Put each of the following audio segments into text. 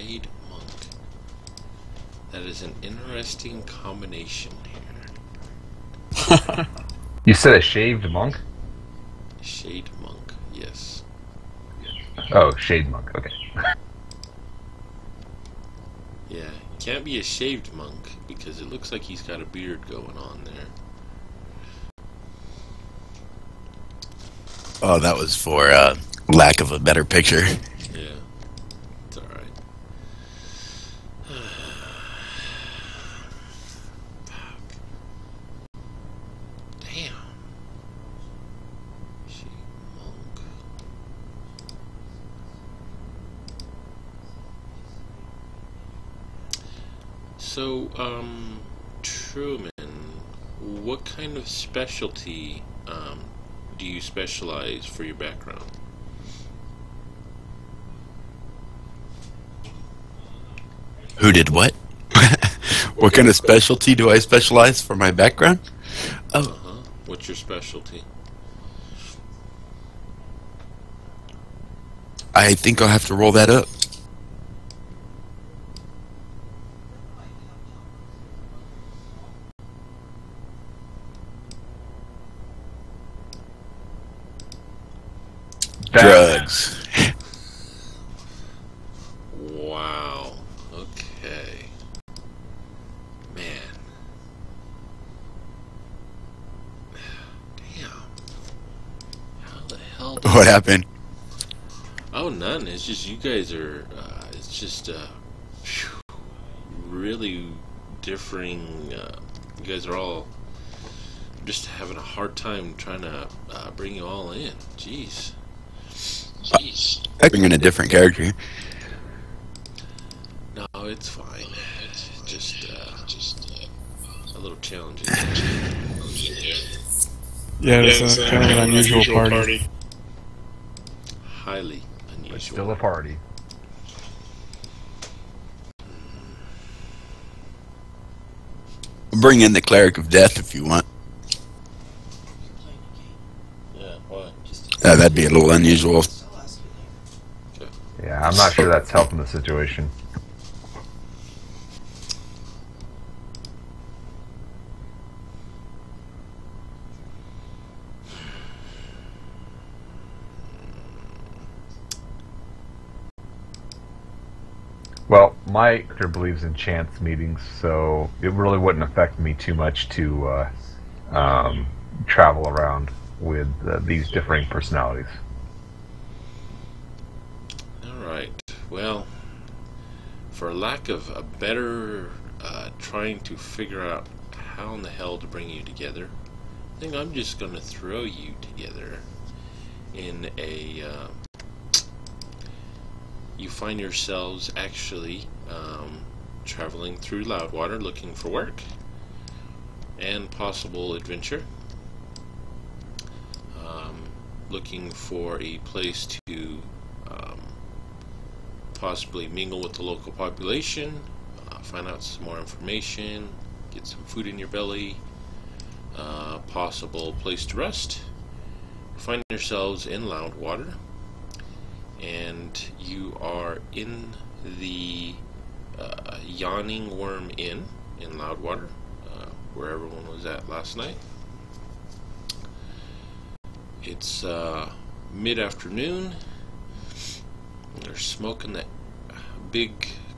Shade monk. That is an interesting combination here. You said a shaved monk? Shade monk, yes. Oh, shade monk, okay. Yeah, can't be a shaved monk because it looks like he's got a beard going on there. Oh, that was for lack of a better picture. Yeah, it's alright. Damn. Shade monk. So, Truman, what kind of specialty do you specialize for your background? Who did what? What kind of specialty do I specialize for my background? Oh, What's your specialty? I think I'll have to roll that up. Drugs. Wow. Okay. Man. Damn. How the hell? What happened? Oh, none. It's just you guys are. It's just really differing. You guys are all just having a hard time trying to bring you all in. Jeez. I bring in a different character. No, it's fine. It's just a little challenging. Yeah, it's kind of an unusual party. Highly unusual. It's still a party. Bring in the cleric of death if you want. Yeah, what? That'd be a little unusual. Yeah, I'm not sure that's helping the situation. Well, my character believes in chance meetings, so it really wouldn't affect me too much to travel around with these differing personalities. Alright, well, for lack of a better trying to figure out how in the hell to bring you together, I think I'm just going to throw you together in a... you find yourselves actually traveling through Loudwater looking for work and possible adventure. Looking for a place to possibly mingle with the local population, find out some more information, get some food in your belly, possible place to rest. Find yourselves in Loudwater, and you are in the Yawning Worm Inn in Loudwater, where everyone was at last night. It's mid-afternoon. They're smoking that big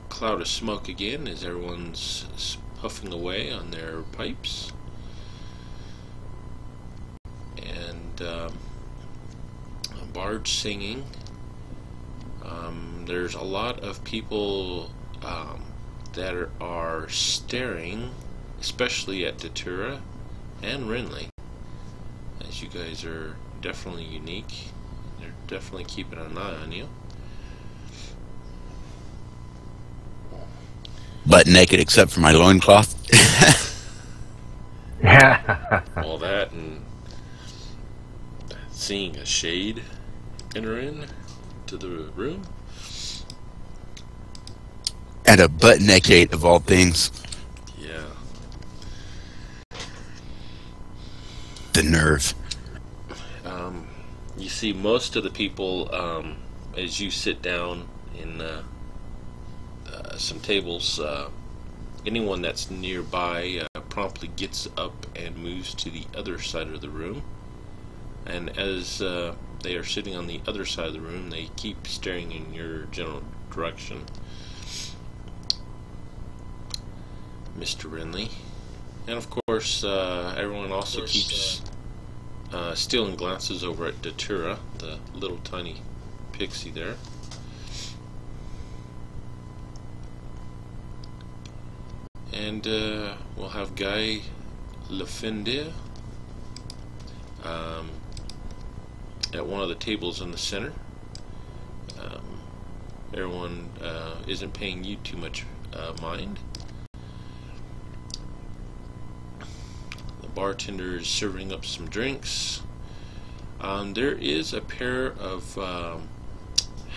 cloud of smoke again as everyone's puffing away on their pipes. And a bard singing. There's a lot of people that are staring, especially at Datura and Renly, as you guys are definitely unique. They're definitely keeping an eye on you. Butt naked except for my loincloth. All that and seeing a shade enter in to the room. And a butt naked of all things. Yeah. The nerve. You see most of the people as you sit down in some tables. Anyone that's nearby promptly gets up and moves to the other side of the room. And as they are sitting on the other side of the room, they keep staring in your general direction. Mr. Renly. And of course, everyone also keeps stealing glances over at Datura, the little tiny pixie there. And we'll have Guy Lefender at one of the tables in the center. Everyone isn't paying you too much mind. The bartender is serving up some drinks. There is a pair of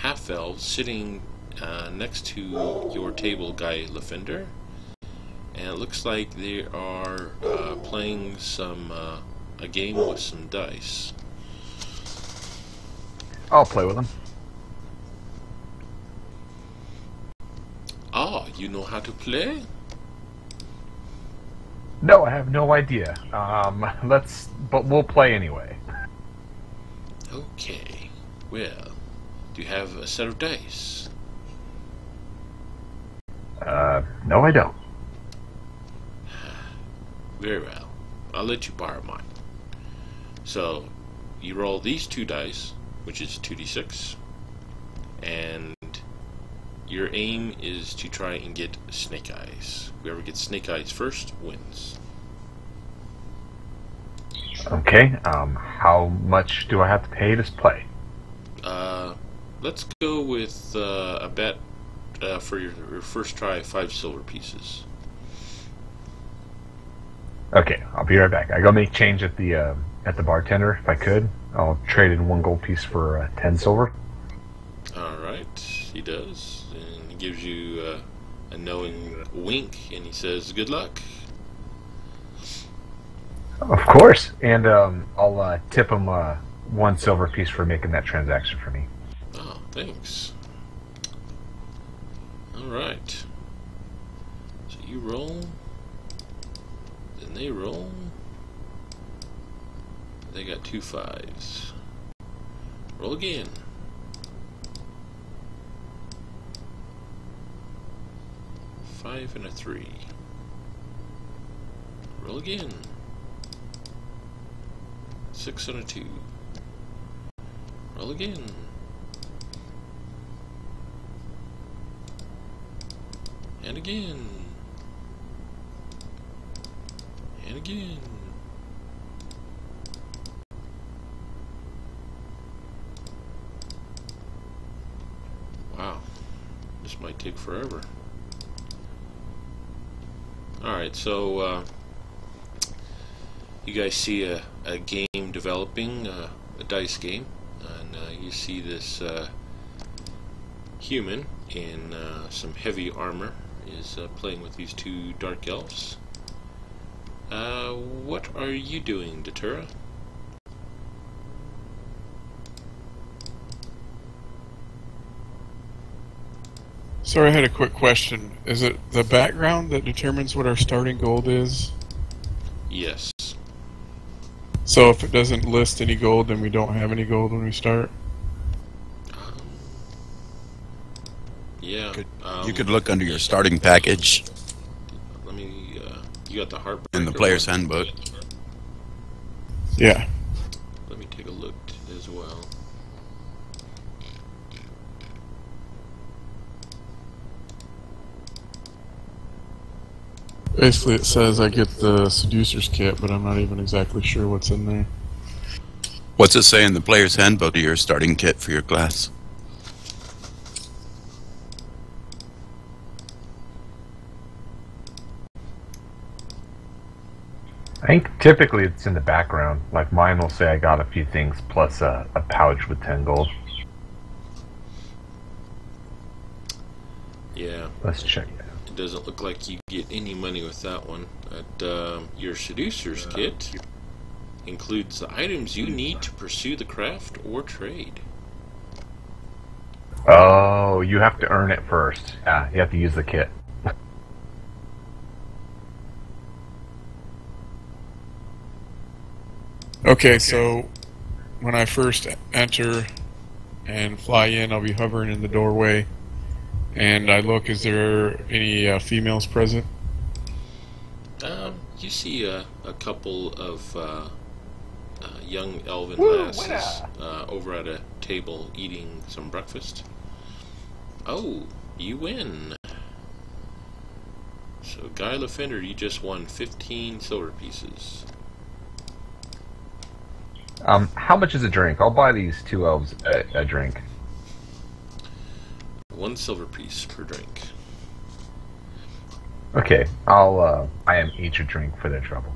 half-elves sitting next to your table, Guy Lefender. And it looks like they are playing a game with some dice. I'll play with them. Ah, you know how to play? No, I have no idea. But we'll play anyway. Okay. Well, do you have a set of dice? No, I don't. Very well. I'll let you borrow mine. So, you roll these 2 dice, which is 2d6, and your aim is to try and get snake eyes. Whoever gets snake eyes first wins. Okay, how much do I have to pay to play? Let's go with a bet for your first try, 5 silver pieces. Okay, I'll be right back. I go make change at the bartender if I could. I'll trade in 1 gold piece for 10 silver. Alright, he does. And he gives you a knowing wink and he says, good luck. Of course. And I'll tip him 1 silver piece for making that transaction for me. Oh, thanks. Alright. So you roll. Then they roll. They got 2 5s. Roll again. 5 and a 3. Roll again. 6 and a 2. Roll again. And again. And again. Wow. This might take forever. Alright, so you guys see a game developing, a dice game, and you see this human in some heavy armor is playing with these 2 dark elves. What are you doing, Datura? Sorry, I had a quick question. Is it the background that determines what our starting gold is? Yes. So if it doesn't list any gold, then we don't have any gold when we start? Yeah. You could look under your starting package Let me, you got the Heartbreaker in the player's one? handbook. Yeah. Let me take a look as well. Basically it says I get the Seducer's Kit, but I'm not even exactly sure what's in there. What's it say in the player's handbook to your starting kit for your class? I think typically it's in the background. Like mine will say I got a few things plus a pouch with 10 gold. Yeah. Let's check that. It doesn't look like you get any money with that one. But your Seducer's Kit includes the items you need to pursue the craft or trade. Oh, you have to earn it first. Yeah, you have to use the kit. Okay, so when I first enter and fly in, I'll be hovering in the doorway, and I look, is there any females present? You see a couple of young elven Woo, lasses over at a table eating some breakfast. Oh, you win. So, Guy Lefender, you just won 15 silver pieces. How much is a drink? I'll buy these two elves a drink. 1 silver piece per drink. Okay, I'll buy them each a drink for their trouble.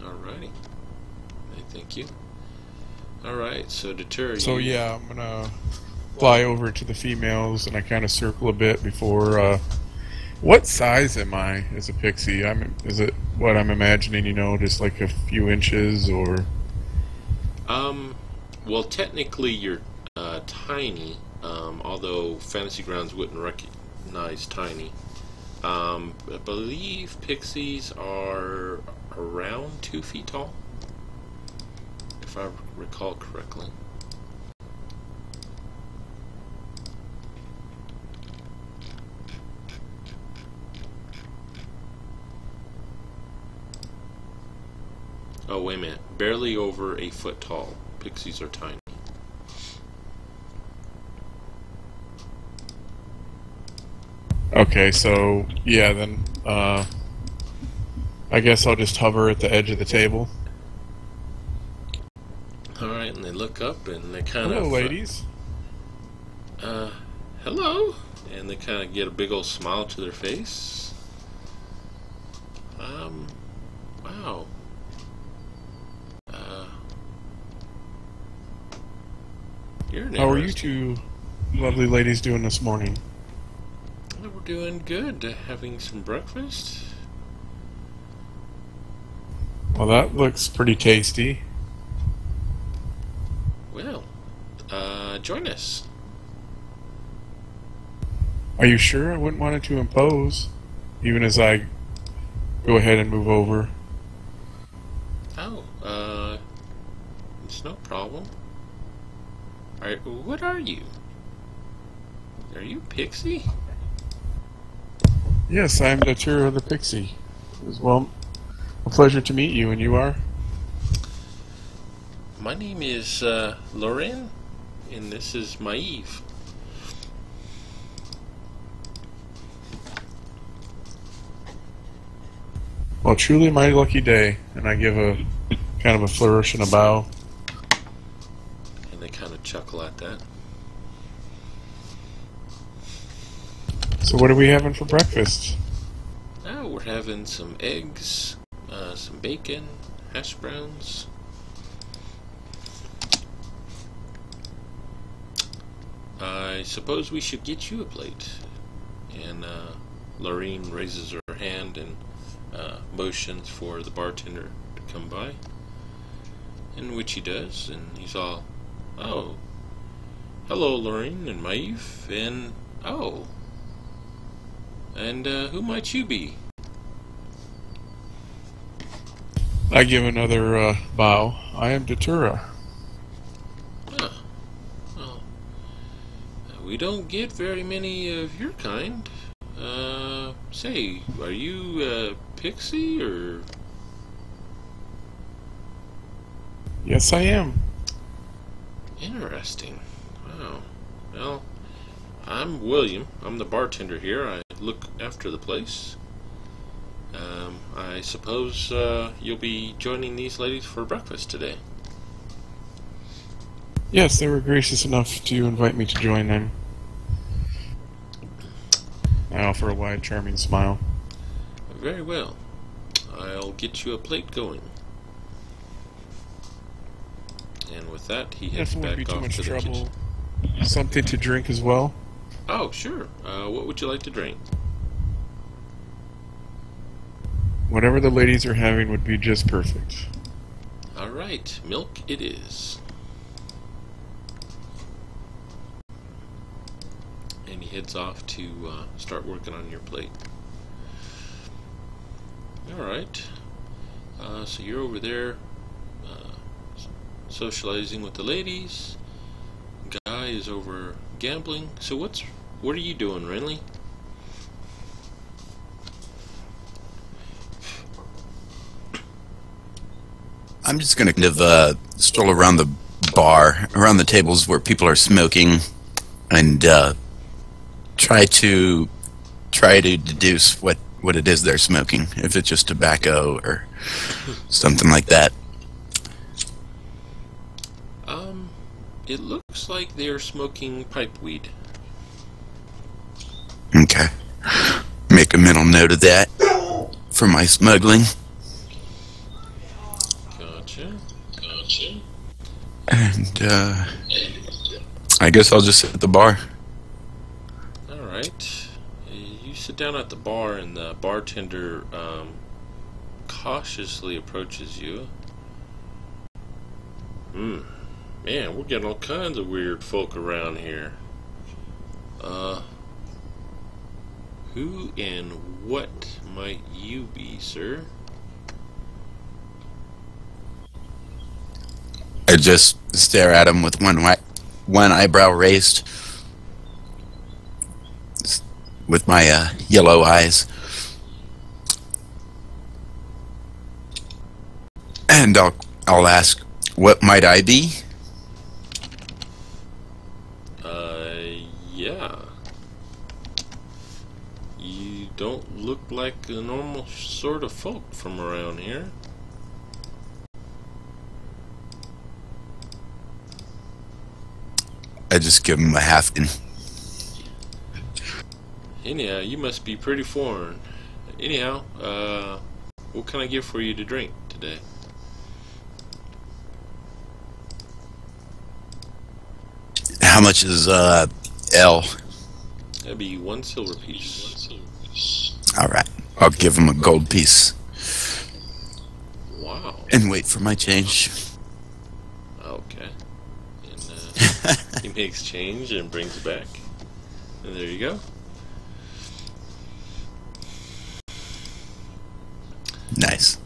Alrighty. Thank you. Alright, so deter So you. yeah, I'm gonna fly over to the females, and I kind of circle a bit before. What size am I as a pixie? Is it what I'm imagining? You know, just like a few inches, or? Well, technically you're tiny, although Fantasy Grounds wouldn't recognize tiny. I believe pixies are around 2 feet tall, if I recall correctly. Oh, wait a minute. Barely over 8 foot tall. Pixies are tiny. Okay, so yeah, then I guess I'll just hover at the edge of the table. Alright, and they look up and they kind of... Hello, ladies. Hello? And they kind of get a big old smile to their face. Wow. You're How are you two lovely ladies doing this morning? We're doing good. Having some breakfast. Well, that looks pretty tasty. Well, join us. Are you sure? I wouldn't want it to impose, even as I go ahead and move over. Oh, it's no problem. What are you? Are you Pixie? Yes, I'm the Tour of the Pixie. Well, a pleasure to meet you, and you are? My name is Lauren, and this is Maeve. Well, truly my lucky day, and I give a kind of a flourish and a bow. And they kind of chuckle at that. So what are we having for breakfast? Now we're having some eggs, some bacon, hash browns. I suppose we should get you a plate. And Lorene raises her hand and motions for the bartender to come by. In which he does, and he's all, oh, hello Lorene and Maeve, and oh, and who might you be? I give another bow. I am Datura. Ah, well, we don't get very many of your kind. Say, are you Pixie, or? Yes, I am. Interesting. Wow. Well, I'm William. I'm the bartender here. I look after the place. I suppose you'll be joining these ladies for breakfast today. Yes, they were gracious enough to invite me to join them. I offer a wide, charming smile. Very well. I'll get you a plate going. And with that, he heads If it wouldn't be back too off much to the trouble, kitchen. something to drink as well. Oh, sure. What would you like to drink? Whatever the ladies are having would be just perfect. All right, milk it is. and he heads off to start working on your plate. Alright, so you're over there socializing with the ladies. Guy is over gambling. So what are you doing, Renly? I'm just gonna kind of stroll around the bar, around the tables where people are smoking, and try to deduce what it is they're smoking, if it's just tobacco or something like that. It looks like they're smoking pipeweed. Okay. Make a mental note of that for my smuggling. Gotcha. And I guess I'll just sit at the bar. Alright. You sit down at the bar, and the bartender cautiously approaches you. Man, we're getting all kinds of weird folk around here. Who and what might you be, sir? I just stare at him with one eyebrow raised, with my yellow eyes, and I'll ask, what might I be? Yeah. You don't look like a normal sort of folk from around here. I just give him a half. Anyhow, you must be pretty foreign. Anyhow, what can I get for you to drink today? How much is L? That'd be 1 silver piece. Alright, I'll give him a gold piece. Wow. And wait for my change. Okay. And he makes change and brings it back. And there you go. Nice.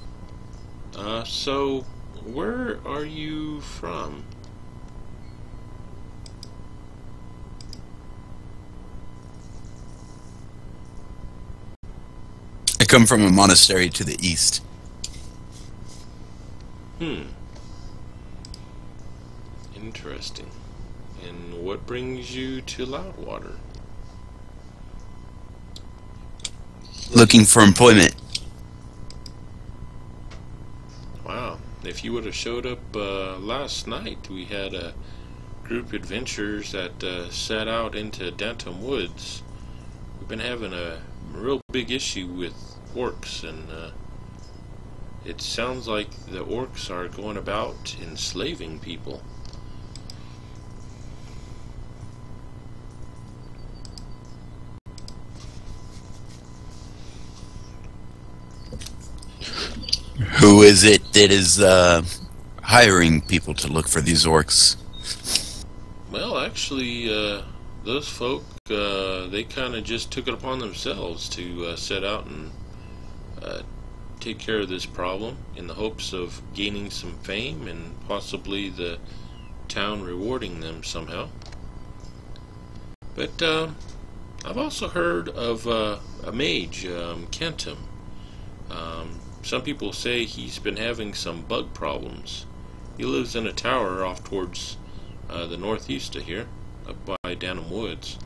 So where are you from? I come from a monastery to the east. Interesting. And what brings you to Loudwater? Looking for employment. Wow. If you would have showed up last night, we had a group of adventurers that set out into Dantum Woods. We've been having a real big issue with orcs, and it sounds like the orcs are going about enslaving people. Who is it that is hiring people to look for these orcs? Well, actually, those folk, they kind of just took it upon themselves to set out and take care of this problem in the hopes of gaining some fame and possibly the town rewarding them somehow. But I've also heard of a mage, Kentum. Some people say he's been having some bug problems. He lives in a tower off towards the northeast of here, up by Danum Woods.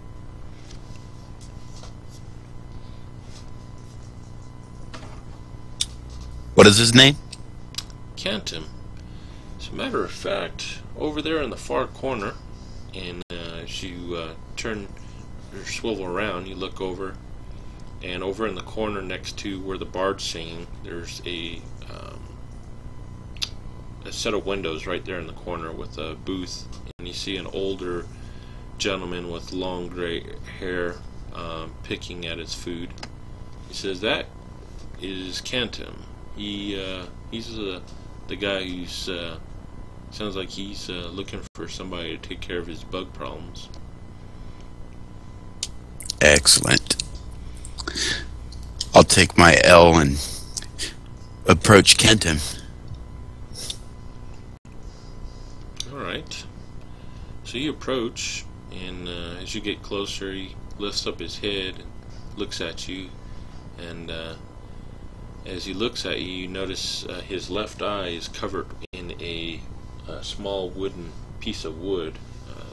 What is his name? Kentum. As a matter of fact, over there in the far corner, and as you turn or swivel around, you look over, and over in the corner next to where the bard's singing, there's a set of windows right there in the corner with a booth, and you see an older gentleman with long gray hair picking at his food. He says that is Kentum. He's the guy who's sounds like he's looking for somebody to take care of his bug problems. Excellent. I'll take my L and approach Kenton. Alright. So you approach, and as you get closer, he lifts up his head and looks at you, and as he looks at you, you notice his left eye is covered in a small wooden piece of wood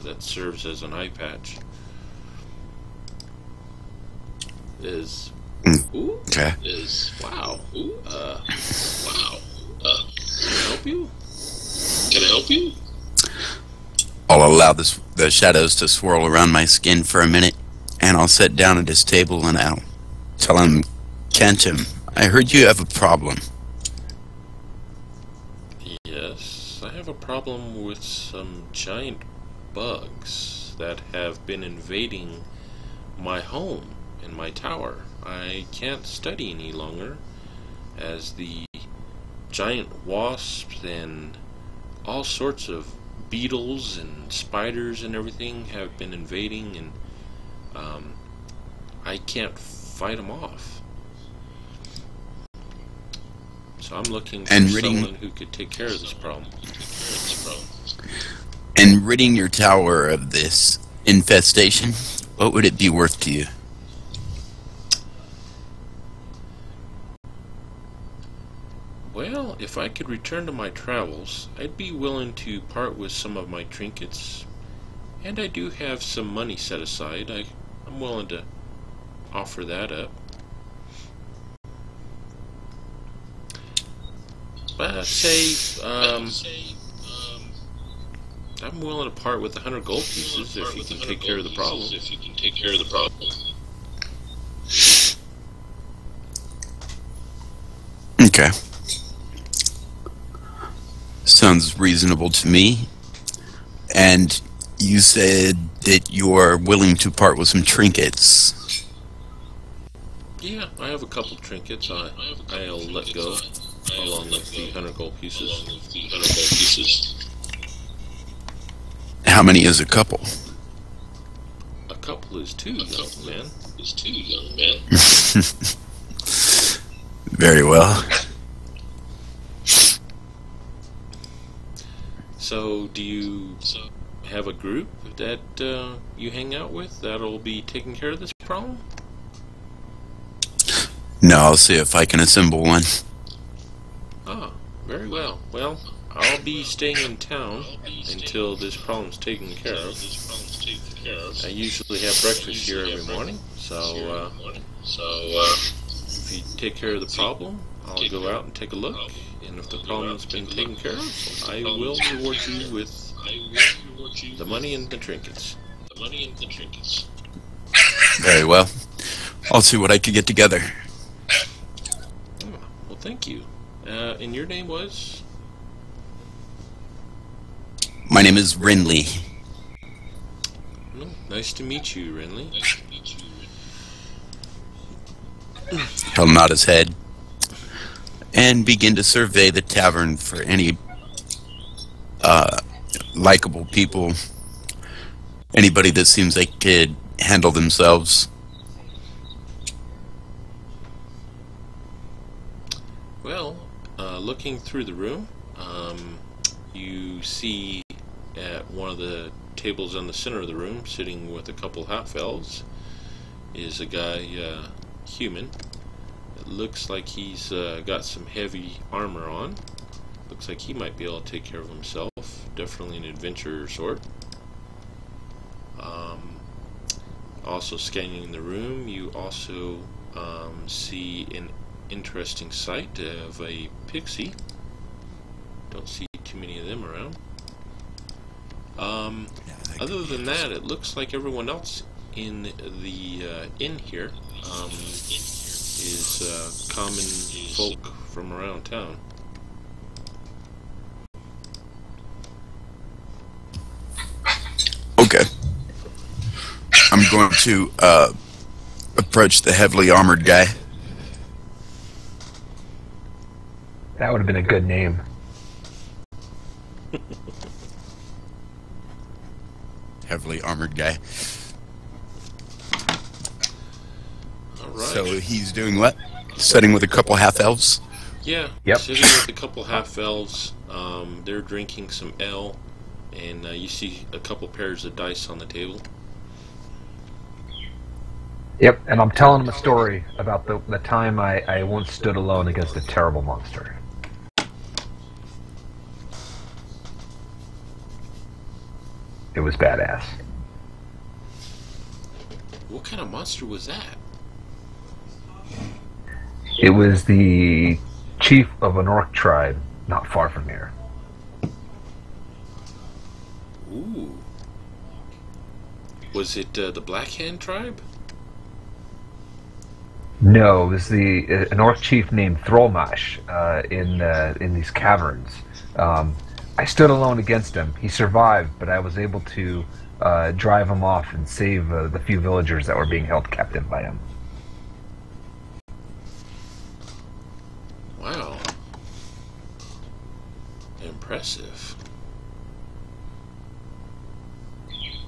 that serves as an eye patch. Okay. Wow. Wow. Can I help you? Can I help you? I'll allow the shadows to swirl around my skin for a minute, and I'll sit down at his table and I'll tell him, Kenton, I heard you have a problem. Yes, I have a problem with some giant bugs that have been invading my home and my tower. I can't study any longer as the giant wasps and all sorts of beetles and spiders and everything have been invading, and I can't fight them off. So I'm looking for someone who could take care of this problem. And ridding your tower of this infestation, what would it be worth to you? Well, if I could return to my travels, I'd be willing to part with some of my trinkets, and I do have some money set aside. I'm willing to offer that up. I'm willing to part with 100 gold pieces if you can take care of the problem. Okay. Sounds reasonable to me. And you said that you're willing to part with some trinkets. Yeah, I have a couple trinkets I'll let go, along with the 100 gold pieces. How many is a couple? A couple is two, young man. Very well. So, do you have a group that you hang out with that'll be taking care of this problem? No, I'll see if I can assemble one. Ah, very well. Well, I'll be staying in town until this problem's taken care of. I usually have breakfast here every morning, so if you take care of the problem, I'll go out and take a look, and if the problem's been taken care of, I will reward you with the money and the trinkets. Very well. I'll see what I can get together. Oh, well, thank you. And your name was? My name is Renly. Oh, nice to meet you, Renly. He'll nod his head and begin to survey the tavern for any likable people, anybody that seems like could handle themselves. Well, looking through the room, you see at one of the tables in the center of the room, sitting with a couple half-elves, is a guy, human. It looks like he's got some heavy armor on. Looks like he might be able to take care of himself. Definitely an adventurer sort. Also scanning the room, you also see an interesting sight of a pixie. Don't see too many of them around. Other than that, it looks like everyone else in the inn here is common folk from around town. Okay. I'm going to approach the heavily armored guy. That would have been a good name. Heavily armored guy. Alright. So he's doing what? Sitting with a couple half elves? Yeah, Yep. sitting with a couple half-elves. They're drinking some ale, and you see a couple pairs of dice on the table. Yep, and I'm telling him a story about the time I once stood alone against a terrible monster. It was badass. What kind of monster was that? It was the chief of an orc tribe not far from here. Ooh. Was it the Black Hand tribe? No, it was an orc chief named Throlmash in these caverns. I stood alone against him. He survived, but I was able to drive him off and save the few villagers that were being held captive by him. Wow. Impressive.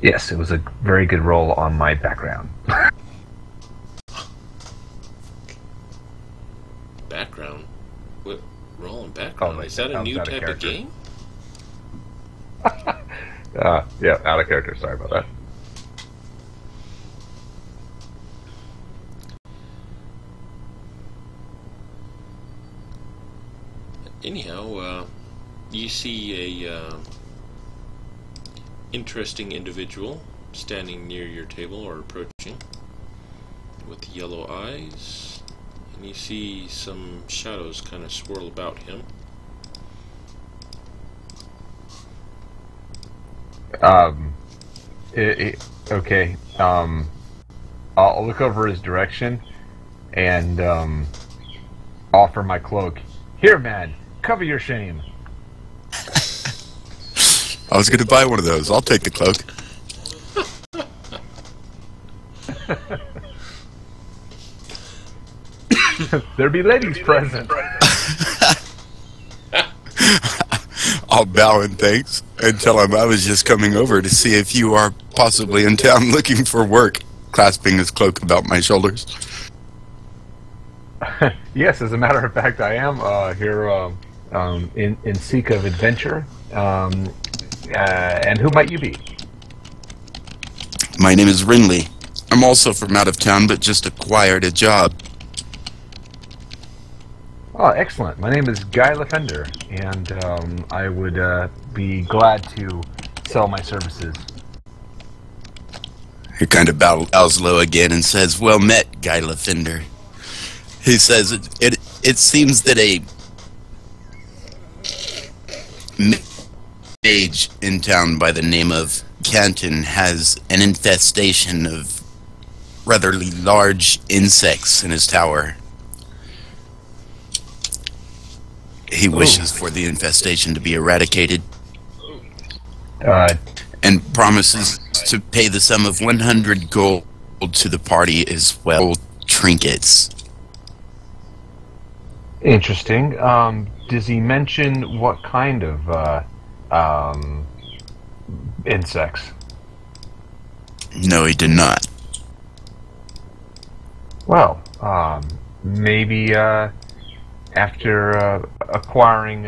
Yes, it was a very good roll on my background. Background? What? Roll and background? Oh, Is that a new out of type of character. game? Yeah, out of character. Sorry about that. Anyhow, you see a interesting individual standing near your table or approaching with yellow eyes, and you see some shadows kind of swirl about him. Okay. I'll look over his direction and offer my cloak. Here, man, cover your shame. I was going to buy one of those. I'll take the cloak. There be ladies present. I'll bow in thanks and tell him I was just coming over to see if you are possibly in town looking for work, clasping his cloak about my shoulders. Yes, as a matter of fact, I am here in seek of adventure. And who might you be? My name is Rinley. I'm also from out of town, but just acquired a job. Oh, excellent. My name is Guy Lefender, and I would be glad to sell my services. He kind of bows low again and says, "Well met, Guy Lefender." He says, it seems that a mage in town by the name of Canton has an infestation of rather large insects in his tower. He wishes for the infestation to be eradicated and promises to pay the sum of 100 gold to the party as well trinkets. Interesting. Does he mention what kind of insects? No, he did not. Well, maybe after acquiring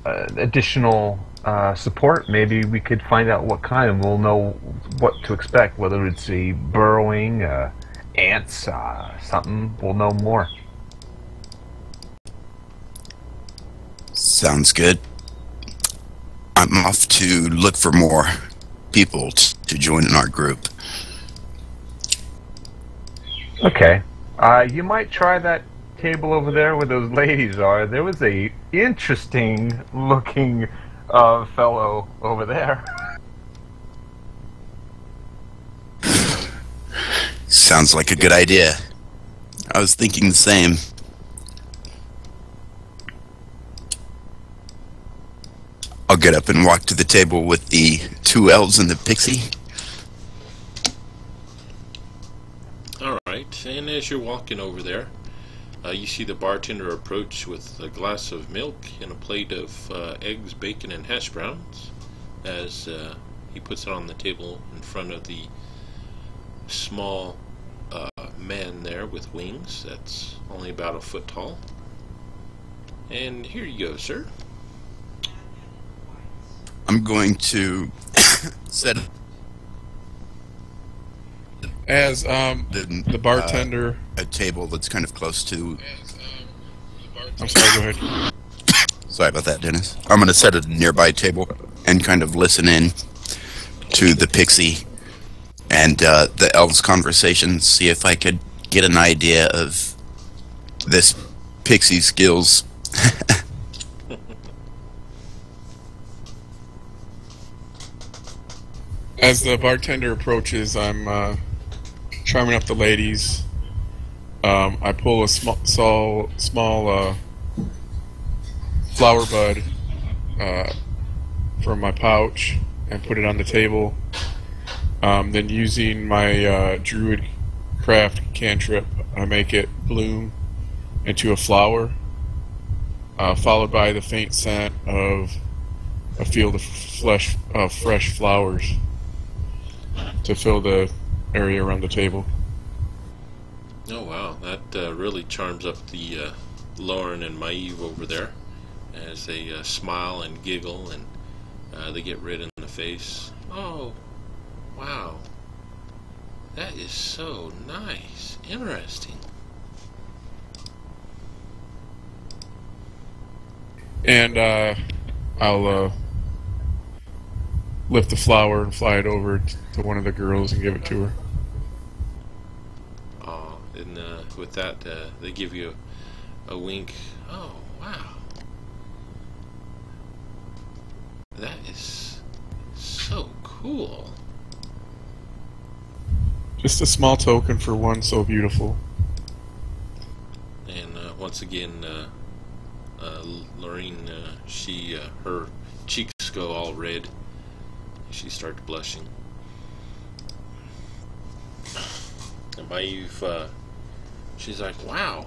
additional support, maybe we could find out what kind, and we'll know what to expect. Whether it's a burrowing, ants, something, we'll know more. Sounds good. I'm off to look for more people to join in our group. Okay. You might try that table over there where those ladies are. There was a interesting looking fellow over there. Sounds like a good idea. I was thinking the same. I'll get up and walk to the table with the two elves and the pixie. Alright, and as you're walking over there, you see the bartender approach with a glass of milk and a plate of eggs, bacon, and hash browns as he puts it on the table in front of the small man there with wings that's only about a foot tall. And here you go, sir. I'm going to set As the bartender. a table that's kind of close to. I'm sorry. Go ahead. Sorry about that, Dennis. I'm going to set a nearby table and kind of listen in to the pixie and the elves' conversation, see if I could get an idea of this pixie skills. As the bartender approaches, I'm charming up the ladies. I pull a small flower bud from my pouch and put it on the table. Then using my druid craft cantrip, I make it bloom into a flower, followed by the faint scent of a field of fresh flowers to fill the area around the table. Oh wow, that really charms up the Lauren and Maeve over there as they smile and giggle and they get red in the face. Oh, wow. That is so nice. Interesting. And I'll lift the flower and fly it over to one of the girls and give it to her. Oh, and with that, they give you a wink. Oh, wow. That is so cool. Just a small token for one so beautiful. And once again, Lorraine, her cheeks go all red. She starts blushing. And Maeve, she's like, wow.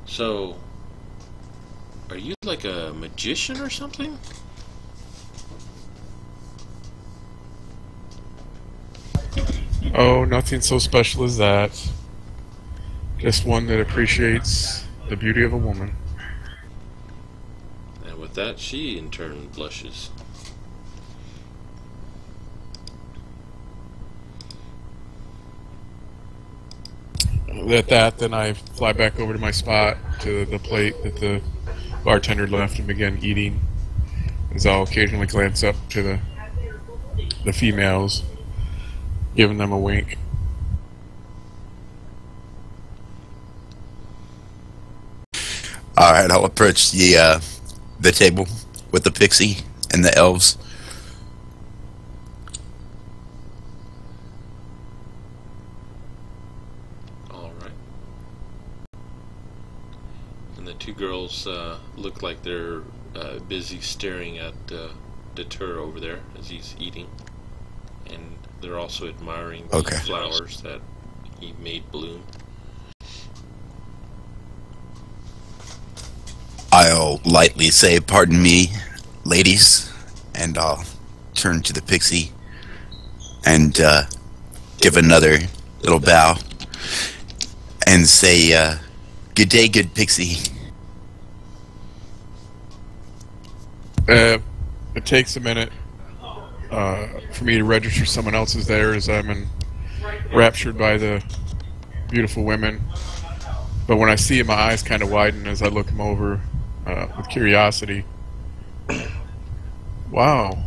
So, are you like a magician or something? Oh, nothing so special as that. Just one that appreciates the beauty of a woman. And with that, she in turn blushes. At that, then I fly back over to my spot, to the plate that the bartender left, and begin eating. As I'll occasionally glance up to the females, giving them a wink. All right, I'll approach the table with the pixie and the elves. All right. And the two girls look like they're busy staring at Deter over there as he's eating, and they're also admiring the flowers that he made bloom. I'll lightly say, "Pardon me, ladies," and I'll turn to the pixie and give another little bow and say, "Good day, good pixie." It takes a minute for me to register someone else is there, as I'm enraptured by the beautiful women. But when I see it, my eyes kind of widen as I look them over with curiosity. Wow.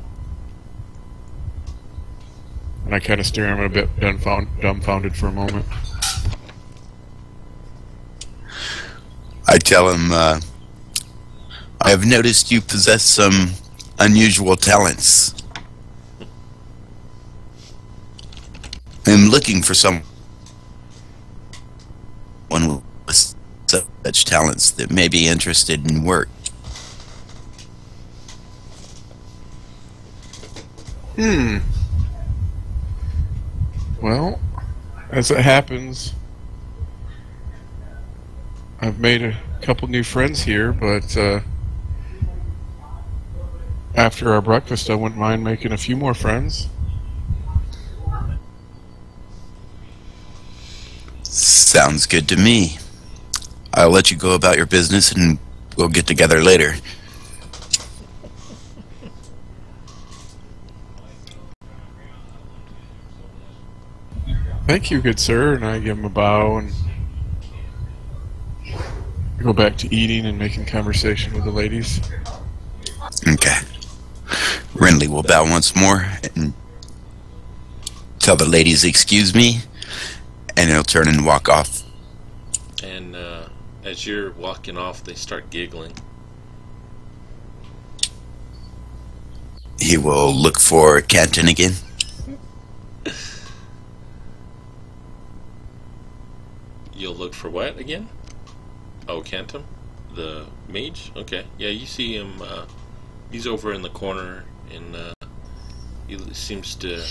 And I kind of stare at them a bit dumbfounded for a moment. I tell him, "I have noticed you possess some unusual talents. I'm looking for someone with such talents that may be interested in work." Well, as it happens, I've made a couple new friends here, but after our breakfast, I wouldn't mind making a few more friends. Sounds good to me. I'll let you go about your business and we'll get together later. Thank you, good sir. And I give him a bow and go back to eating and making conversation with the ladies. Okay. Renly will bow once more and tell the ladies excuse me, and he'll turn and walk off. And as you're walking off, they start giggling. He will look for Canton again. You'll look for what again? Oh, Cantum? The mage? Okay. Yeah, you see him, he's over in the corner, and he seems to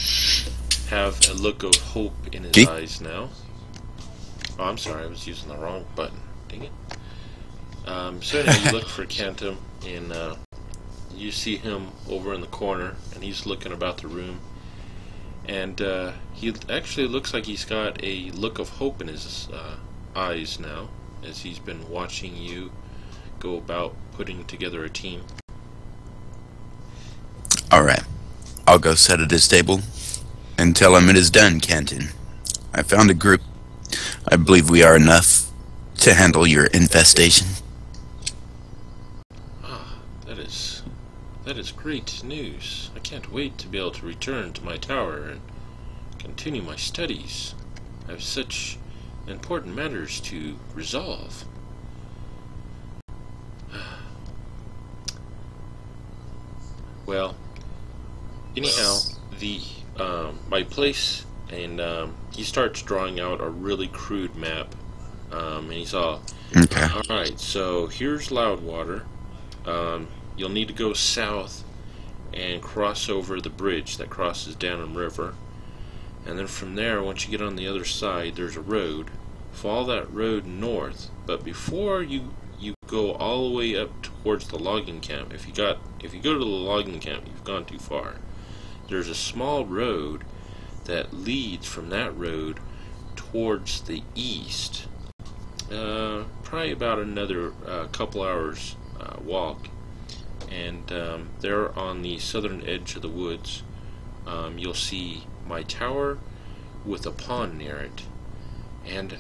have a look of hope in his eyes now. Oh, I'm sorry, I was using the wrong button. Dang it. So anyway, you look for Cantum, and you see him over in the corner, and he's looking about the room. And he actually looks like he's got a look of hope in his eyes now, as he's been watching you go about putting together a team. Alright. I'll go sit at his table and tell him it is done, Canton. I found a group. I believe we are enough to handle your infestation. Ah, that is great news. I can't wait to be able to return to my tower and continue my studies. I have such important matters to resolve. Well, anyhow, the my place, and he starts drawing out a really crude map, and he's all, Okay. alright, so here's Loudwater. You'll need to go south and cross over the bridge that crosses Downham River, and then from there, once you get on the other side, there's a road. Follow that road north, but before you go all the way up towards the logging camp, if you go to the logging camp, you've gone too far. There's a small road that leads from that road towards the east. Probably about another couple hours walk, and there on the southern edge of the woods, you'll see my tower with a pond near it. And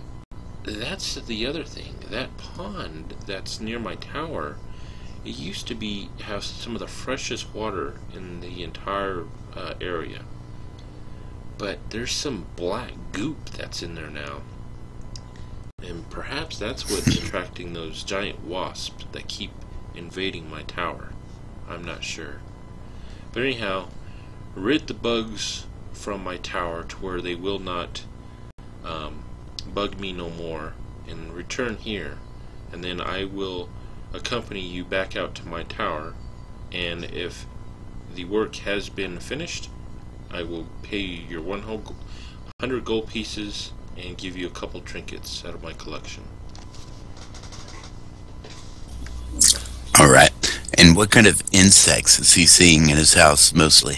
that's the other thing. That pond that's near my tower, it used to have some of the freshest water in the entire area. But there's some black goop that's in there now. And perhaps that's what's attracting those giant wasps that keep invading my tower. I'm not sure. But anyhow, rid the bugs from my tower to where they will not bug me no more, and return here, and then I will accompany you back out to my tower, and if the work has been finished, I will pay you your 100 gold pieces and give you a couple trinkets out of my collection. Alright. And what kind of insects is he seeing in his house mostly?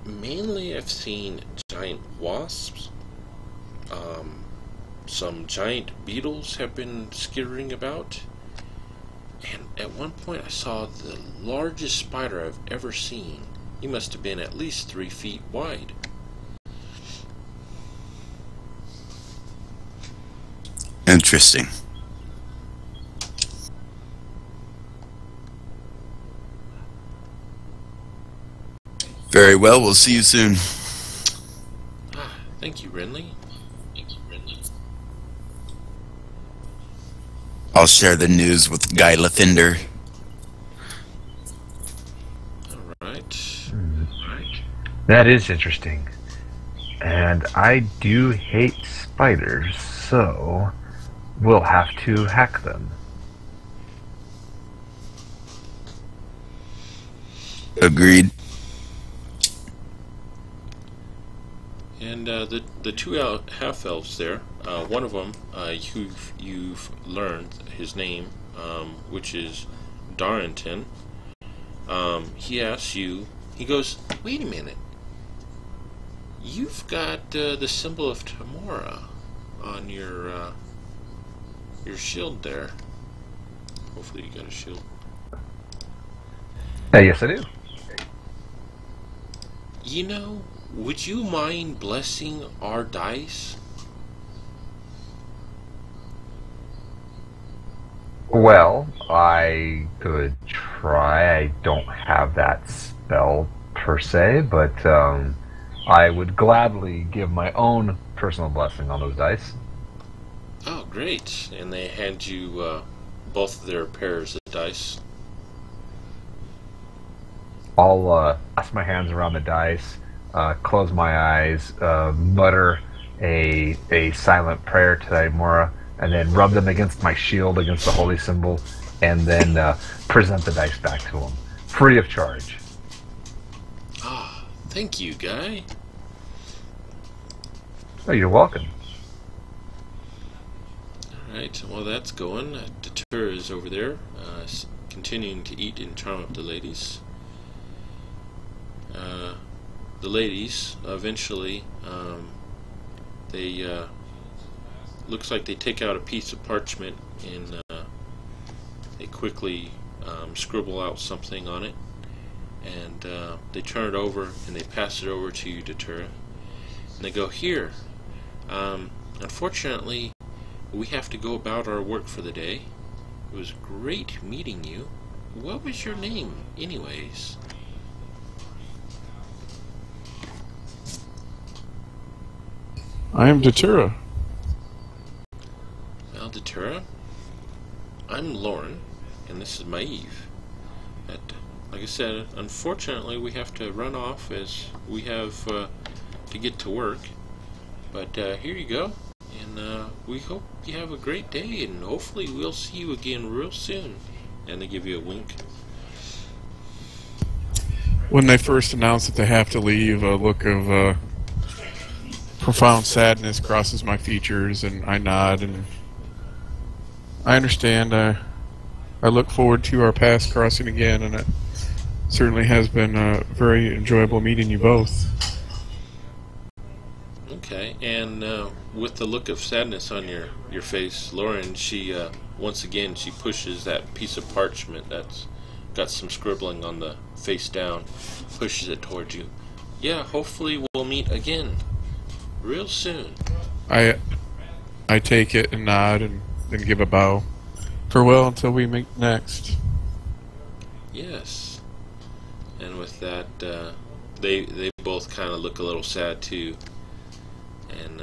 Mainly I've seen giant wasps. Some giant beetles have been skittering about. And at one point I saw the largest spider I've ever seen. He must have been at least 3 feet wide. Interesting. Very well, we'll see you soon. Ah, thank you, Renly. I'll share the news with Guy Lathinder. Alright. That is interesting. And I do hate spiders, so we'll have to hack them. Agreed. And the two half-elves there, one of them, you've learned his name, which is Darrington. He asks you, he goes, wait a minute, you've got the symbol of Tamora. on your shield there. Hopefully you got a shield. Yes, I do. You know, would you mind blessing our dice? Well, I could try. I don't have that spell per se, but I would gladly give my own personal blessing on those dice. Oh, great. And they hand you both of their pairs of dice. I'll pass my hands around the dice, close my eyes, mutter a silent prayer to Daimora, and then rub them against my shield, against the holy symbol, and then present the dice back to him, free of charge. Ah, thank you, Guy. Oh, you're welcome. Alright, well that's going. Datura is over there, continuing to eat and charm up the ladies. The ladies, eventually, they, looks like they take out a piece of parchment and they quickly scribble out something on it, and they turn it over and they pass it over to you, Datura, and they go, "Here, unfortunately we have to go about our work for the day. It was great meeting you. What was your name anyways?" I am Datura. Well, Datura, I'm Lauren, and this is Mage. But, like I said, unfortunately we have to run off as we have to get to work. But here you go, and we hope you have a great day, and hopefully we'll see you again real soon. And they give you a wink. When they first announce that they have to leave, a look of profound sadness crosses my features, and I nod, and I understand. I look forward to our paths crossing again, and it certainly has been very enjoyable meeting you both. Okay, and with the look of sadness on your face, Lauren, she once again she pushes that piece of parchment that's got some scribbling on the face down, pushes it towards you. Yeah, hopefully we'll meet again real soon. I take it and nod and then give a bow. Farewell until we meet next. Yes. And with that, they both kind of look a little sad too, and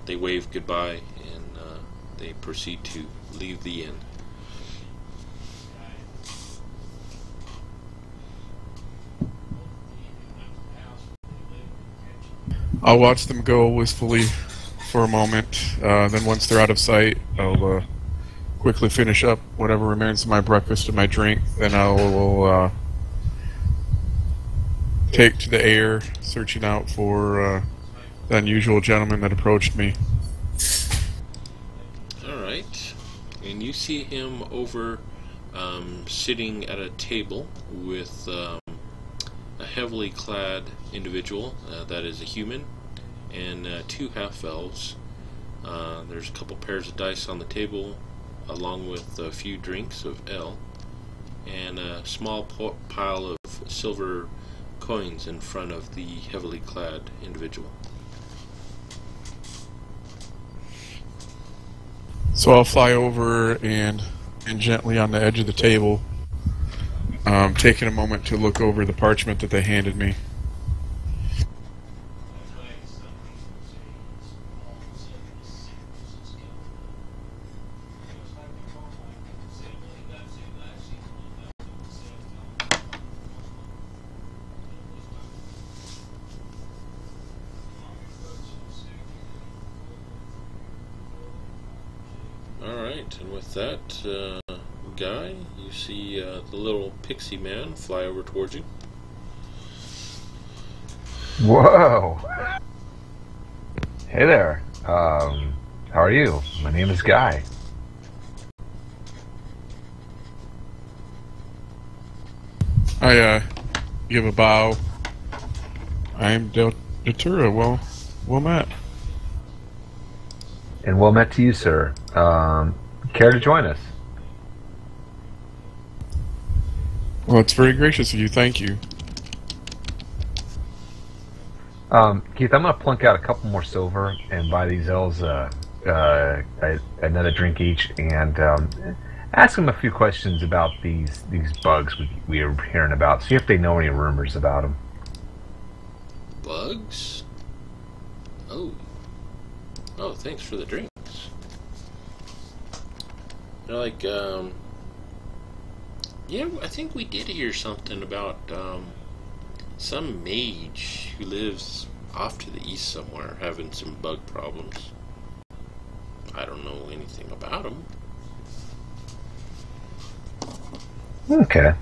they wave goodbye, and they proceed to leave the inn. I'll watch them go wistfully for a moment. Then once they're out of sight, I'll quickly finish up whatever remains of my breakfast and my drink. Then I will take to the air, searching out for the unusual gentleman that approached me. Alright. And you see him over sitting at a table with a heavily clad individual that is a human, and two half-elves. There's a couple pairs of dice on the table, along with a few drinks of ale, and a small pile of silver coins in front of the heavily clad individual. So I'll fly over and gently on the edge of the table, taking a moment to look over the parchment that they handed me. Alright, and with that, Guy, you see the little pixie man fly over towards you. Whoa! Hey there. How are you? My name is Guy. I give a bow. I'm Datura. Well met. and well met to you, sir. Care to join us? Well, it's very gracious of you. Thank you. Keith, I'm going to plunk out a couple more silver and buy these elves another drink each, and ask them a few questions about these bugs we are hearing about. See if they know any rumors about them. Bugs? Oh, thanks for the drinks. They're like, yeah, I think we did hear something about, some mage who lives off to the east somewhere having some bug problems. I don't know anything about him. Okay.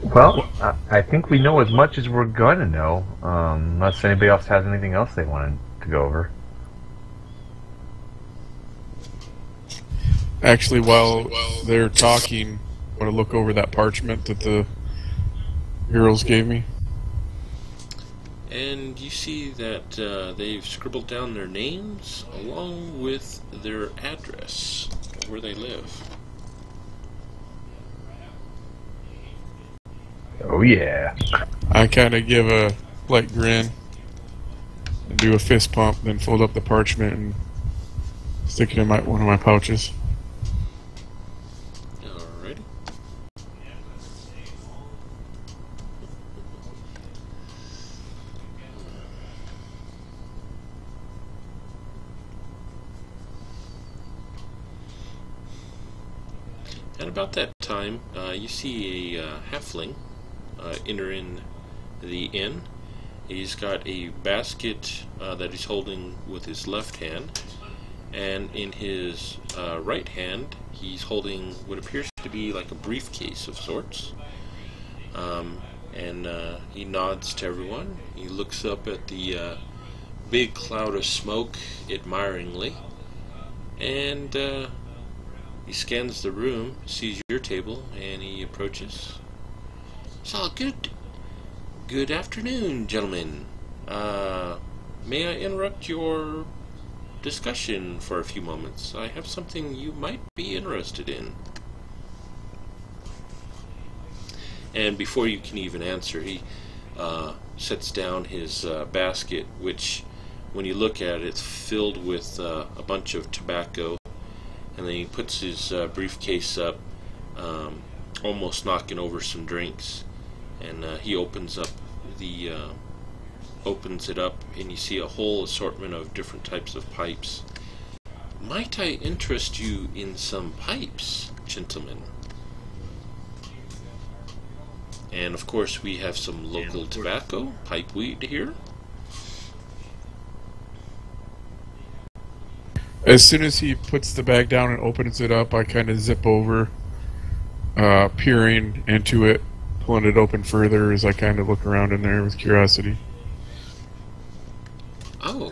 Well, I think we know as much as we're going to know, unless anybody else has anything else they wanted to go over. Actually, while they're talking, I want to look over that parchment that the girls gave me. And you see that they've scribbled down their names along with their address, where they live. Oh yeah. I kind of give a light grin and do a fist pump, then fold up the parchment and stick it in one of my pouches. Alrighty. At about that time, you see a halfling enter in the inn. He's got a basket that he's holding with his left hand, and in his right hand he's holding what appears to be like a briefcase of sorts. And he nods to everyone. He looks up at the big cloud of smoke admiringly, and he scans the room, sees your table, and he approaches. So, good afternoon, gentlemen. May I interrupt your discussion for a few moments? I have something you might be interested in. And before you can even answer, he sets down his basket, which, when you look at it, it's filled with a bunch of tobacco. And then he puts his briefcase up, almost knocking over some drinks. And he opens it up, and you see a whole assortment of different types of pipes. Might I interest you in some pipes, gentlemen? And of course we have some local tobacco, pipeweed here. As soon as he puts the bag down and opens it up, I kind of zip over, peering into it, pulling it open further as I kind of look around in there with curiosity. Oh,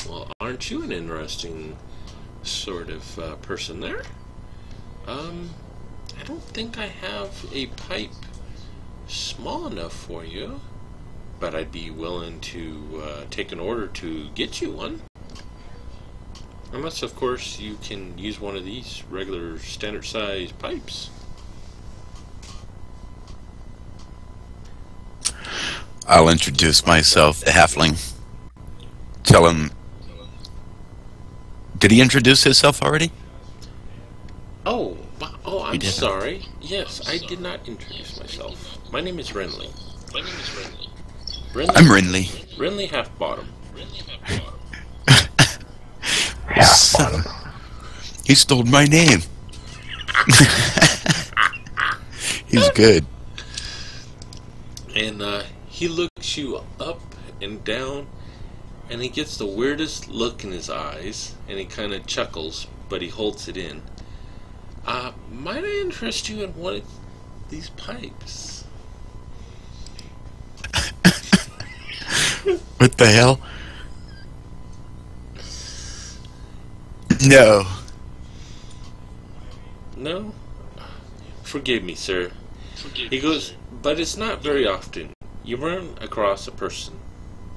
well, aren't you an interesting sort of person there? I don't think I have a pipe small enough for you, but I'd be willing to take an order to get you one. Unless, of course, you can use one of these regular standard size pipes. I'll introduce myself, the halfling. Tell him... Did he introduce himself already? Oh, I'm didn't. sorry. Yes, I did not introduce myself. My name is Renly. I'm Renly. Renly Halfbottom. Half-bottom. He stole my name. He's good. And he looks you up and down, and he gets the weirdest look in his eyes, and he kind of chuckles, but he holds it in. Might I interest you in one of these pipes? What the hell? No. No? Forgive me, sir. He goes, but it's not very often you run across a person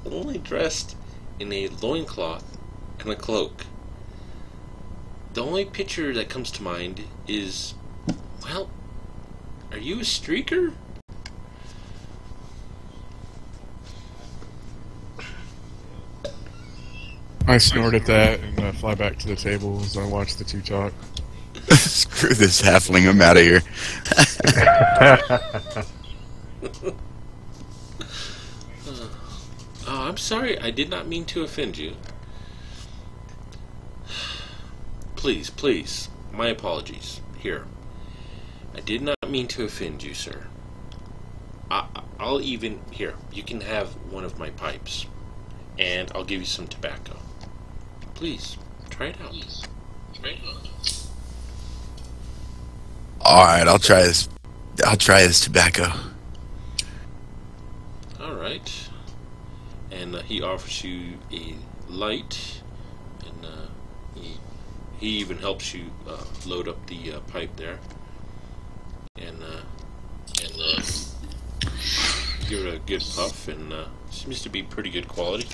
only dressed in a loincloth and a cloak. The only picture that comes to mind is, well, are you a streaker? I snort at that and fly back to the table as I watch the two talk. Screw this halfling, I'm out of here. Oh, I'm sorry, I did not mean to offend you. Please, please, my apologies. Here. I did not mean to offend you, sir. I'll even... Here, you can have one of my pipes. And I'll give you some tobacco. Please, try it out. Alright, I'll try this. I'll try this tobacco. Alright. And he offers you a light. And he even helps you load up the pipe there. And give it a good puff. And seems to be pretty good quality.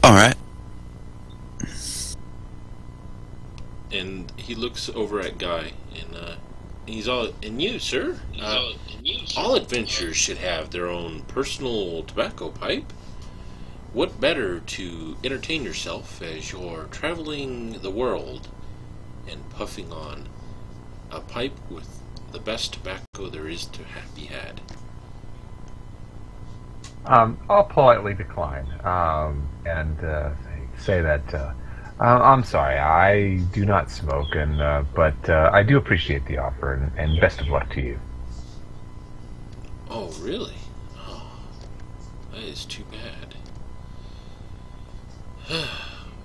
Alright. And he looks over at Guy, and he's all, and you, sir? All adventurers should have their own personal tobacco pipe. What better to entertain yourself as you're traveling the world and puffing on a pipe with the best tobacco there is to be had? I'll politely decline and say that I'm sorry, I do not smoke, but I do appreciate the offer, and best of luck to you. Oh, really? Oh, that is too bad.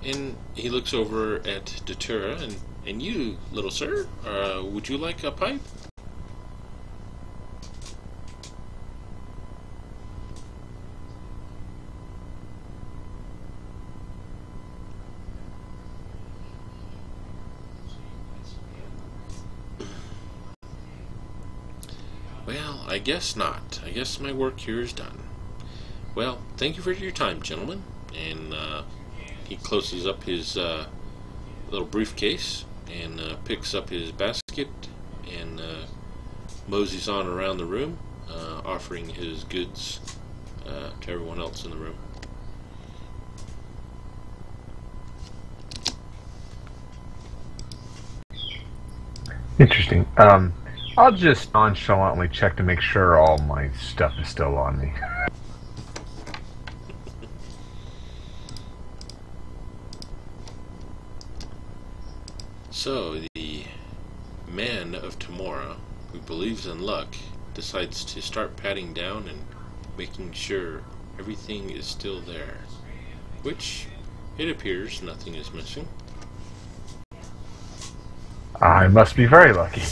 And he looks over at Datura, and you, little sir, would you like a pipe? Well, I guess not. I guess my work here is done. Well, thank you for your time, gentlemen. And he closes up his little briefcase and picks up his basket and moseys on around the room, offering his goods to everyone else in the room. Interesting. I'll just nonchalantly check to make sure all my stuff is still on me. So, the man of tomorrow, who believes in luck, decides to start patting down and making sure everything is still there. Which, it appears nothing is missing. I must be very lucky.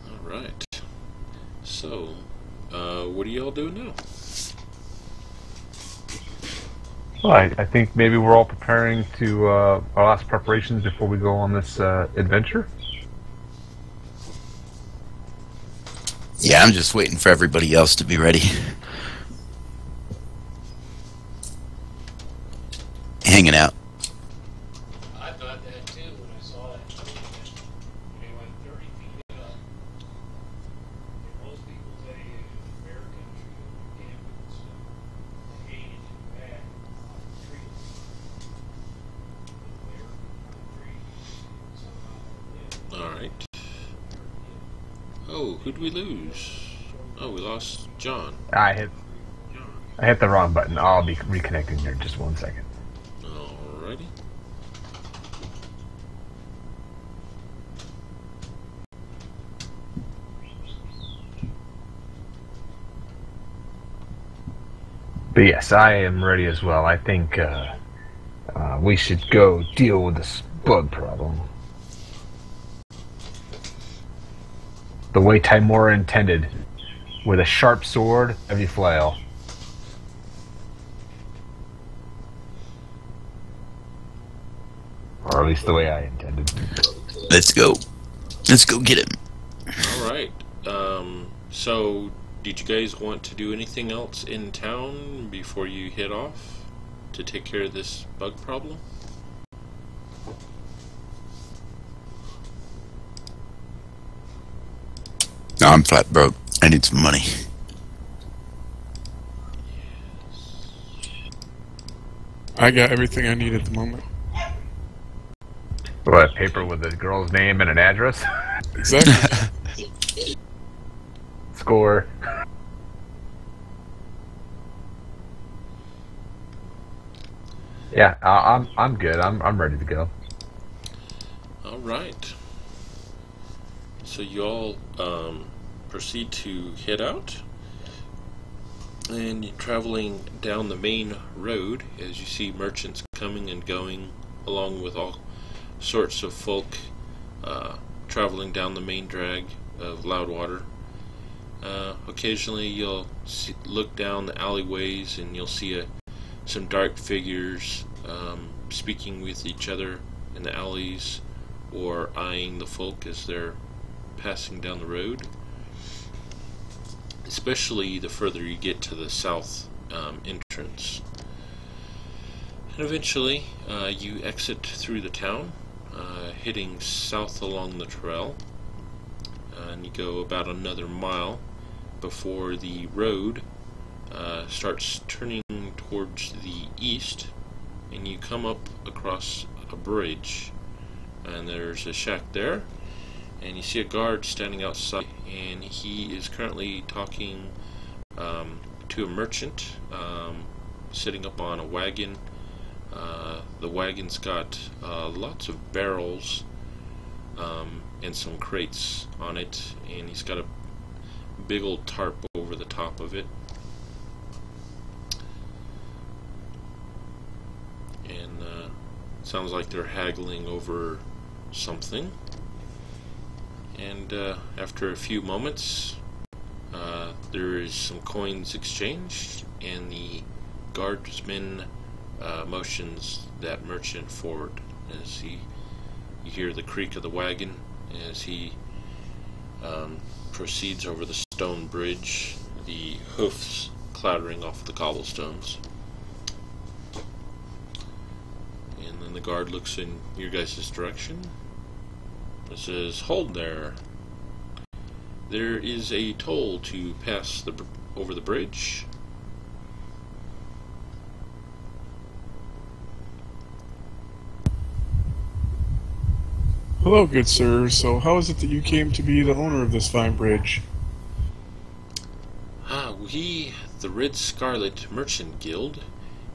Alright. So, what are y'all doing now? Well, I think maybe we're all preparing to our last preparations before we go on this adventure. Yeah, I'm just waiting for everybody else to be ready. Hanging out. I thought that too when I saw it. They went 30 feet up. And most people say in bear country, camping, so hated it bad on the trees. The bear trees, somehow Alright. Oh, who'd we lose? Oh, we lost John. I hit the wrong button. I'll be reconnecting here in just 1 second. Alrighty. But yes, I am ready as well. I think we should go deal with this bug problem. the way Timora intended, with a sharp sword, heavy flail. Or at least the way I intended. Let's go. Let's go get him. All right. So, did you guys want to do anything else in town before you head off to take care of this bug problem? No, I'm flat broke. I need some money. I got everything I need at the moment. What, paper with the girl's name and an address? Exactly. Score. Yeah, I'm good. I'm ready to go. All right. So you all proceed to head out, and you're traveling down the main road as you see merchants coming and going, along with all sorts of folk traveling down the main drag of Loudwater. Occasionally you'll look down the alleyways and you'll see some dark figures speaking with each other in the alleys or eyeing the folk as they're passing down the road. Especially the further you get to the south entrance. And eventually you exit through the town, heading south along the trail, and you go about another mile before the road starts turning towards the east, and you come up across a bridge, and there's a shack there, and you see a guard standing outside, and he is currently talking to a merchant sitting up on a wagon. The wagon's got lots of barrels and some crates on it, and he's got a big old tarp over the top of it. And sounds like they're haggling over something. And after a few moments, there is some coins exchanged, and the guardsman motions that merchant forward as you hear the creak of the wagon as he proceeds over the stone bridge, the hoofs clattering off the cobblestones. And then the guard looks in your guys' direction. It says, "Hold there. There is a toll to pass over the bridge." Hello, good sir. So how is it that you came to be the owner of this fine bridge? We, the Red Scarlet Merchant Guild,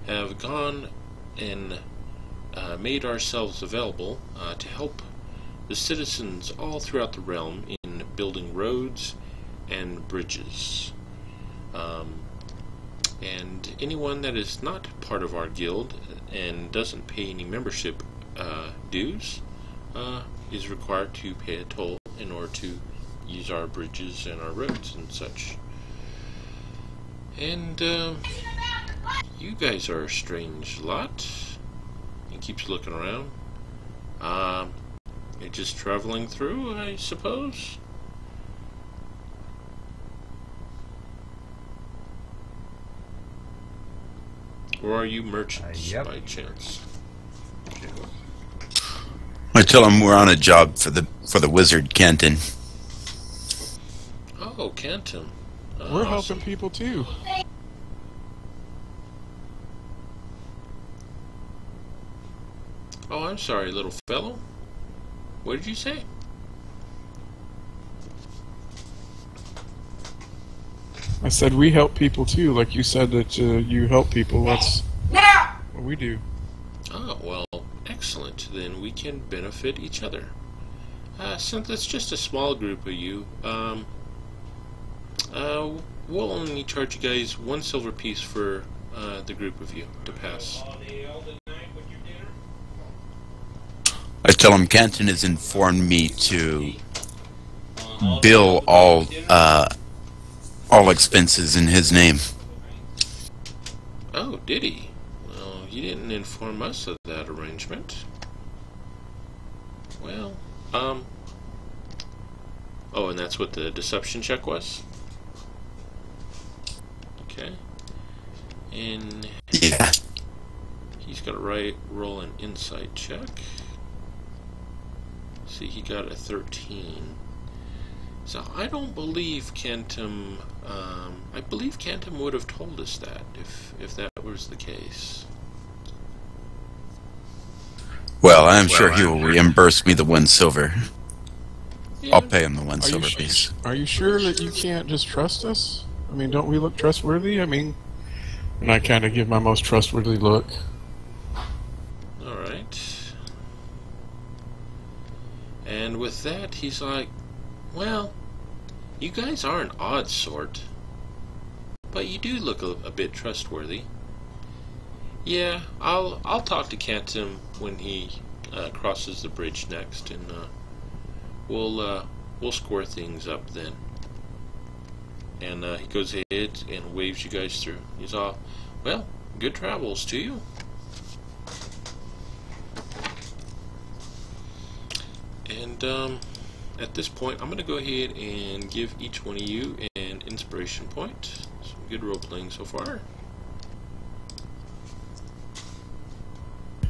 have gone and made ourselves available to help the citizens all throughout the realm in building roads and bridges. And anyone that is not part of our guild and doesn't pay any membership dues is required to pay a toll in order to use our bridges and our roads and such. And you guys are a strange lot. He keeps looking around. You're just traveling through, I suppose? Or are you merchants Yep. by chance? I tell him we're on a job for the wizard Kenton. Oh, Canton. We're helping people too. Oh, I'm sorry, little fellow. What did you say? I said we help people too, like you said that you help people. That's what we do. Oh, well, excellent. Then we can benefit each other. Since it's just a small group of you, we'll only charge you guys 1 silver piece for the group of you to pass. I tell him Kenton has informed me to bill all expenses in his name. Oh, did he? Well, you didn't inform us of that arrangement. Well, oh, and that's what the deception check was? Okay. And Yeah. he's got to roll an insight check. See, he got a 13. So I don't believe Kentum. I believe Kentum would have told us that if that was the case. Well, I'm sure he will reimburse me the 1 silver. Yeah. I'll pay him the 1 silver piece. Are you sure that you can't just trust us? I mean, don't we look trustworthy? I mean, and I kind of give my most trustworthy look. All right. And with that, he's like, well, you guys are an odd sort, but you do look a bit trustworthy. Yeah, I'll talk to Kentum when he crosses the bridge next, and we'll square things up then. And he goes ahead and waves you guys through. He's all, well, good travels to you. And at this point, I'm going to go ahead and give each one of you an inspiration point. Some good role playing so far.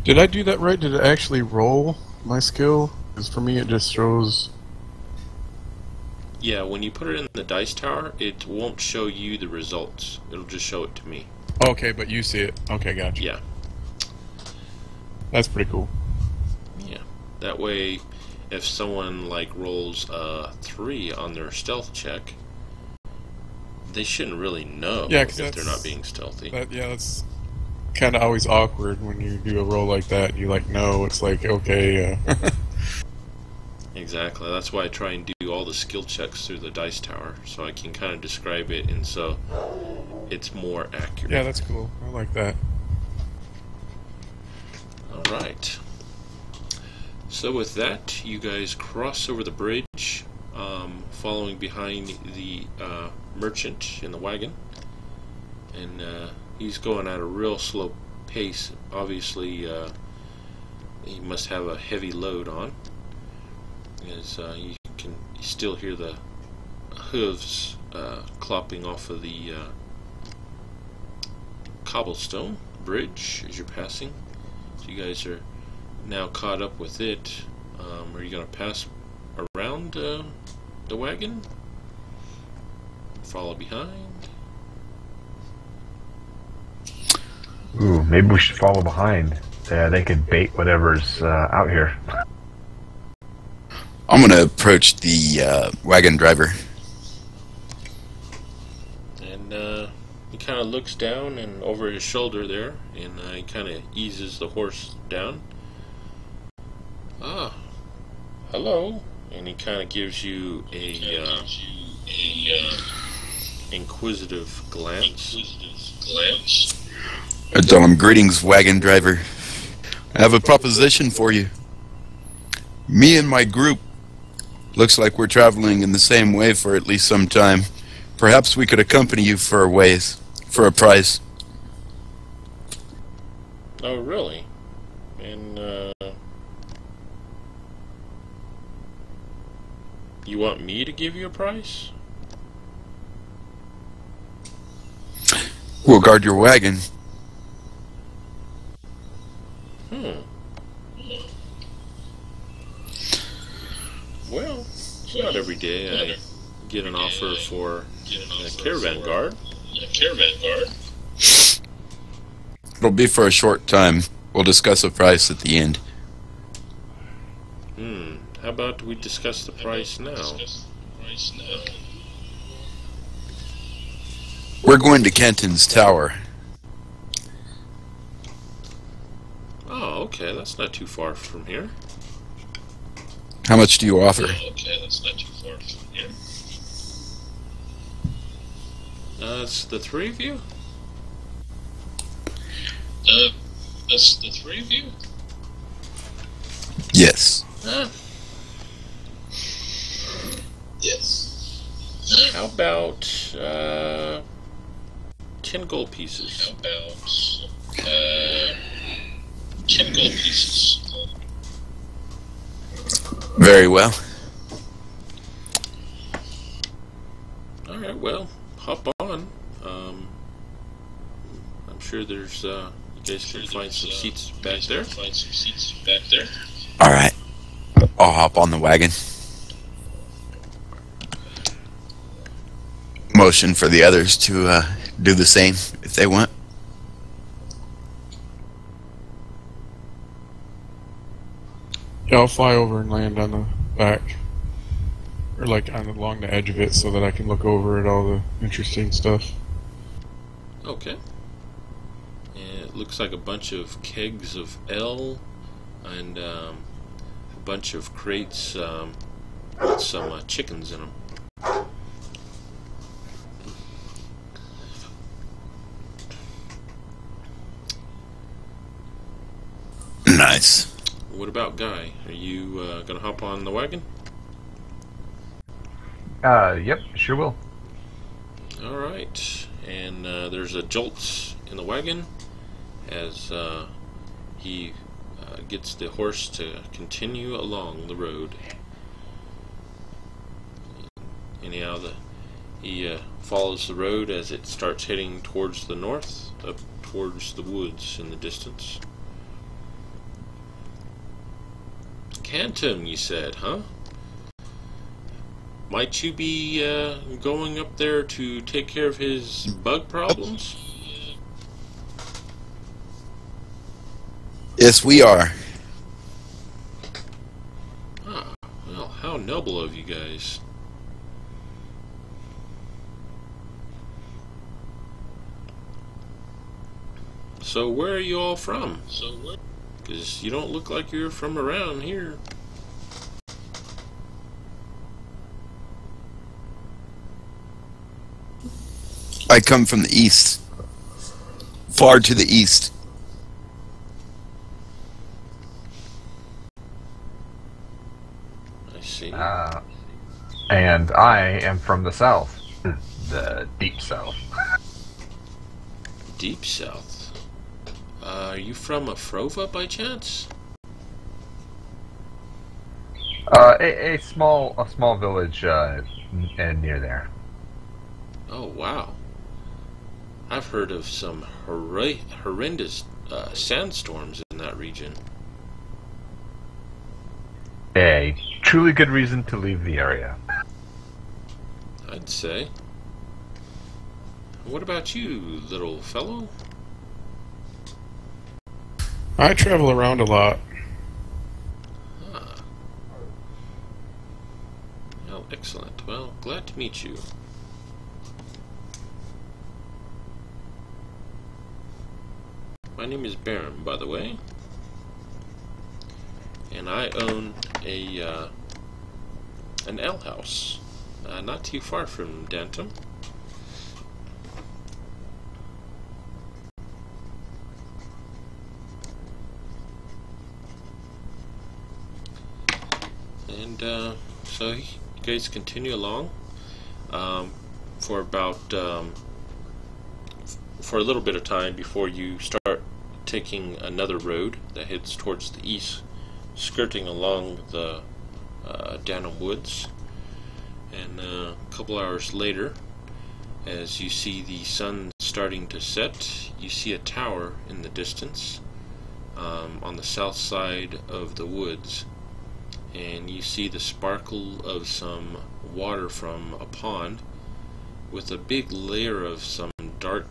Did I do that right? Did it actually roll my skill? Because for me, it just throws. Yeah, when you put it in the dice tower, it won't show you the results. It'll just show it to me. Okay, but you see it. Okay, gotcha. Yeah. That's pretty cool. Yeah. That way, if someone like rolls a 3 on their stealth check, they shouldn't really know if they're not being stealthy. That's kind of always awkward when you do a roll like that. You like know it's like okay. Exactly. That's why I try and do all the skill checks through the dice tower, so I can kind of describe it, and so it's more accurate. Yeah, that's cool. I like that. All right. So with that, you guys cross over the bridge, following behind the merchant in the wagon, and he's going at a real slow pace. Obviously, he must have a heavy load on, as you can still hear the hooves clopping off of the cobblestone bridge as you're passing. So you guys are now caught up with it. Are you going to pass around the wagon? Follow behind? Ooh, maybe we should follow behind. They could bait whatever's out here. I'm going to approach the wagon driver. And he kind of looks down and over his shoulder there, and he kind of eases the horse down. Ah, hello. And he kind of gives you a inquisitive glance. I tell him, greetings, wagon driver. I have a proposition for you. Me and my group looks like we're traveling in the same way for at least some time. Perhaps we could accompany you for a price. Oh, really? And you want me to give you a price? We'll guard your wagon. Well, it's not every day I get an offer for a caravan guard. It'll be for a short time. We'll discuss a price at the end. How about we discuss the price now? We're going to Kenton's tower. Oh, okay, that's not too far from here. How much do you offer? It's the 3 of you? Yes. How about 10 gold pieces? 10 gold pieces. Very well. Alright, well, hop on. I'm sure there's, you guys can find some seats back there. All right. I'll hop on the wagon. Motion for the others to do the same if they want. Yeah, I'll fly over and land on the back. Or like along the edge of it so that I can look over at all the interesting stuff. Okay. And it looks like a bunch of kegs of ale and a bunch of crates with some chickens in them. Nice. What about Guy? Are you gonna hop on the wagon? Yep, sure will. Alright. And there's a jolt in the wagon as he gets the horse to continue along the road. Anyhow, he follows the road as it starts heading towards the north, up towards the woods in the distance. Cantum, you said, huh? Might you be going up there to take care of his bug problems? Yes, we are. Ah, well, how noble of you guys. So where are you all from? Because you don't look like you're from around here. I come from the east. Far to the east. I see. And I am from the south. The deep south. Deep south. Are you from Afrova by chance? A small village and near there. Oh wow. I've heard of some horrendous sandstorms in that region. A truly good reason to leave the area. I'd say. What about you, little fellow? I travel around a lot. Ah. Well, excellent. Well, glad to meet you. My name is Baron, by the way. And I own an ale house, not too far from Denton. And so you guys continue along for about for a little bit of time before you start taking another road that heads towards the east, skirting along the Danham Woods. And a couple hours later, as you see the sun starting to set, you see a tower in the distance on the south side of the woods, and you see the sparkle of some water from a pond with a big layer of some dark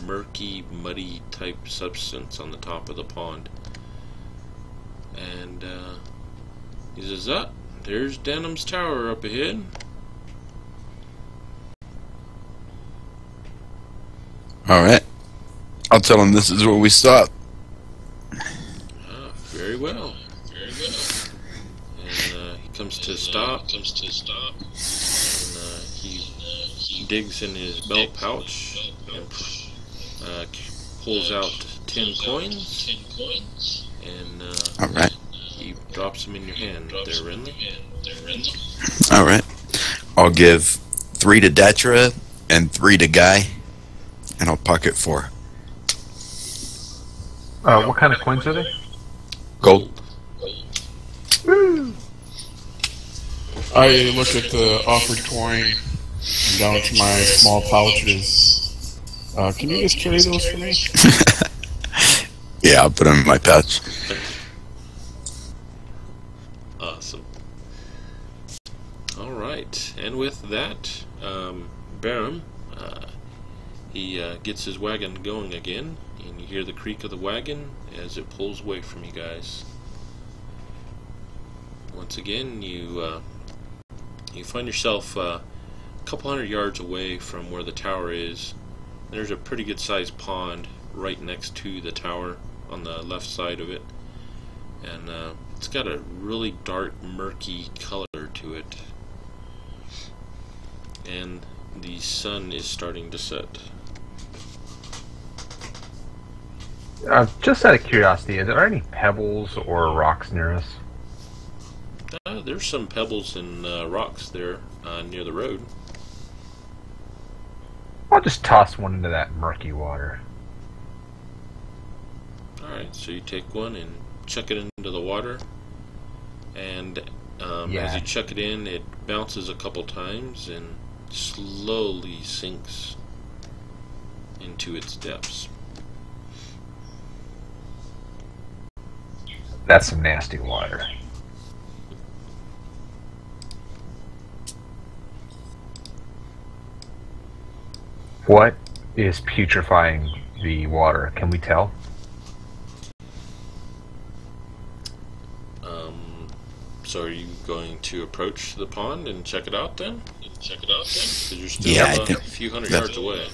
murky, muddy type substance on the top of the pond. And he says, "Ah, there's Denham's tower up ahead." Alright. I'll tell him this is where we stop. Ah, very well. And he comes to a stop. And he digs in his belt pouch and pulls out 10 coins. And Alright. he drops them in your hand there, Renly. Alright. I'll give 3 to Datra and 3 to Guy, and I'll pocket 4. What kind of coins are they? Gold. Woo! I look at the offered coin and down to my small pouches. Can you just carry those for me? Yeah, I'll put them in my pouch. Awesome. All right, and with that, Barum, he gets his wagon going again, and you hear the creak of the wagon as it pulls away from you guys. Once again, you find yourself a couple hundred yards away from where the tower is. There's a pretty good sized pond right next to the tower on the left side of it, and it's got a really dark, murky color to it, and the sun is starting to set. Just out of curiosity, are there any pebbles or rocks near us? There's some pebbles and rocks there near the road. I'll just toss one into that murky water. Alright, so you take one and chuck it into the water, and as you chuck it in, it bounces a couple times and slowly sinks into its depths. That's some nasty water. What is putrefying the water? Can we tell? So are you going to approach the pond and check it out then? Because you're still a few hundred yards away.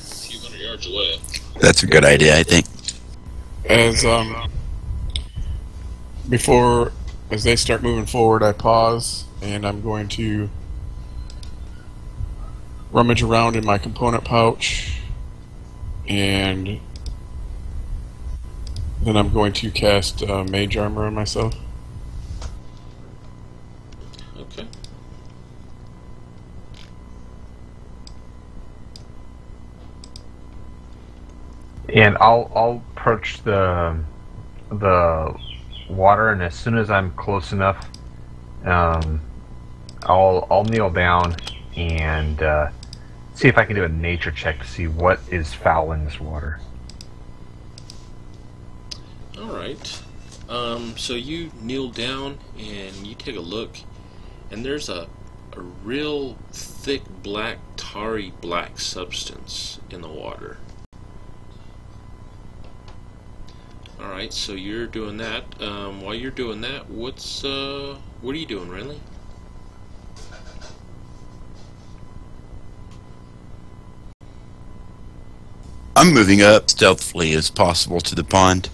That's a good idea, I think. As as they start moving forward, I pause, and I'm going to rummage around in my component pouch, and then I'm going to cast Mage Armor on myself. Okay. And I'll approach the water, and as soon as I'm close enough, I'll kneel down and see if I can do a nature check to see what is fouling this water. Alright. So you kneel down and you take a look, and there's a real thick black, tarry black substance in the water. Alright, so you're doing that. While you're doing that, what are you doing, Renly? I'm moving up stealthily as possible to the pond.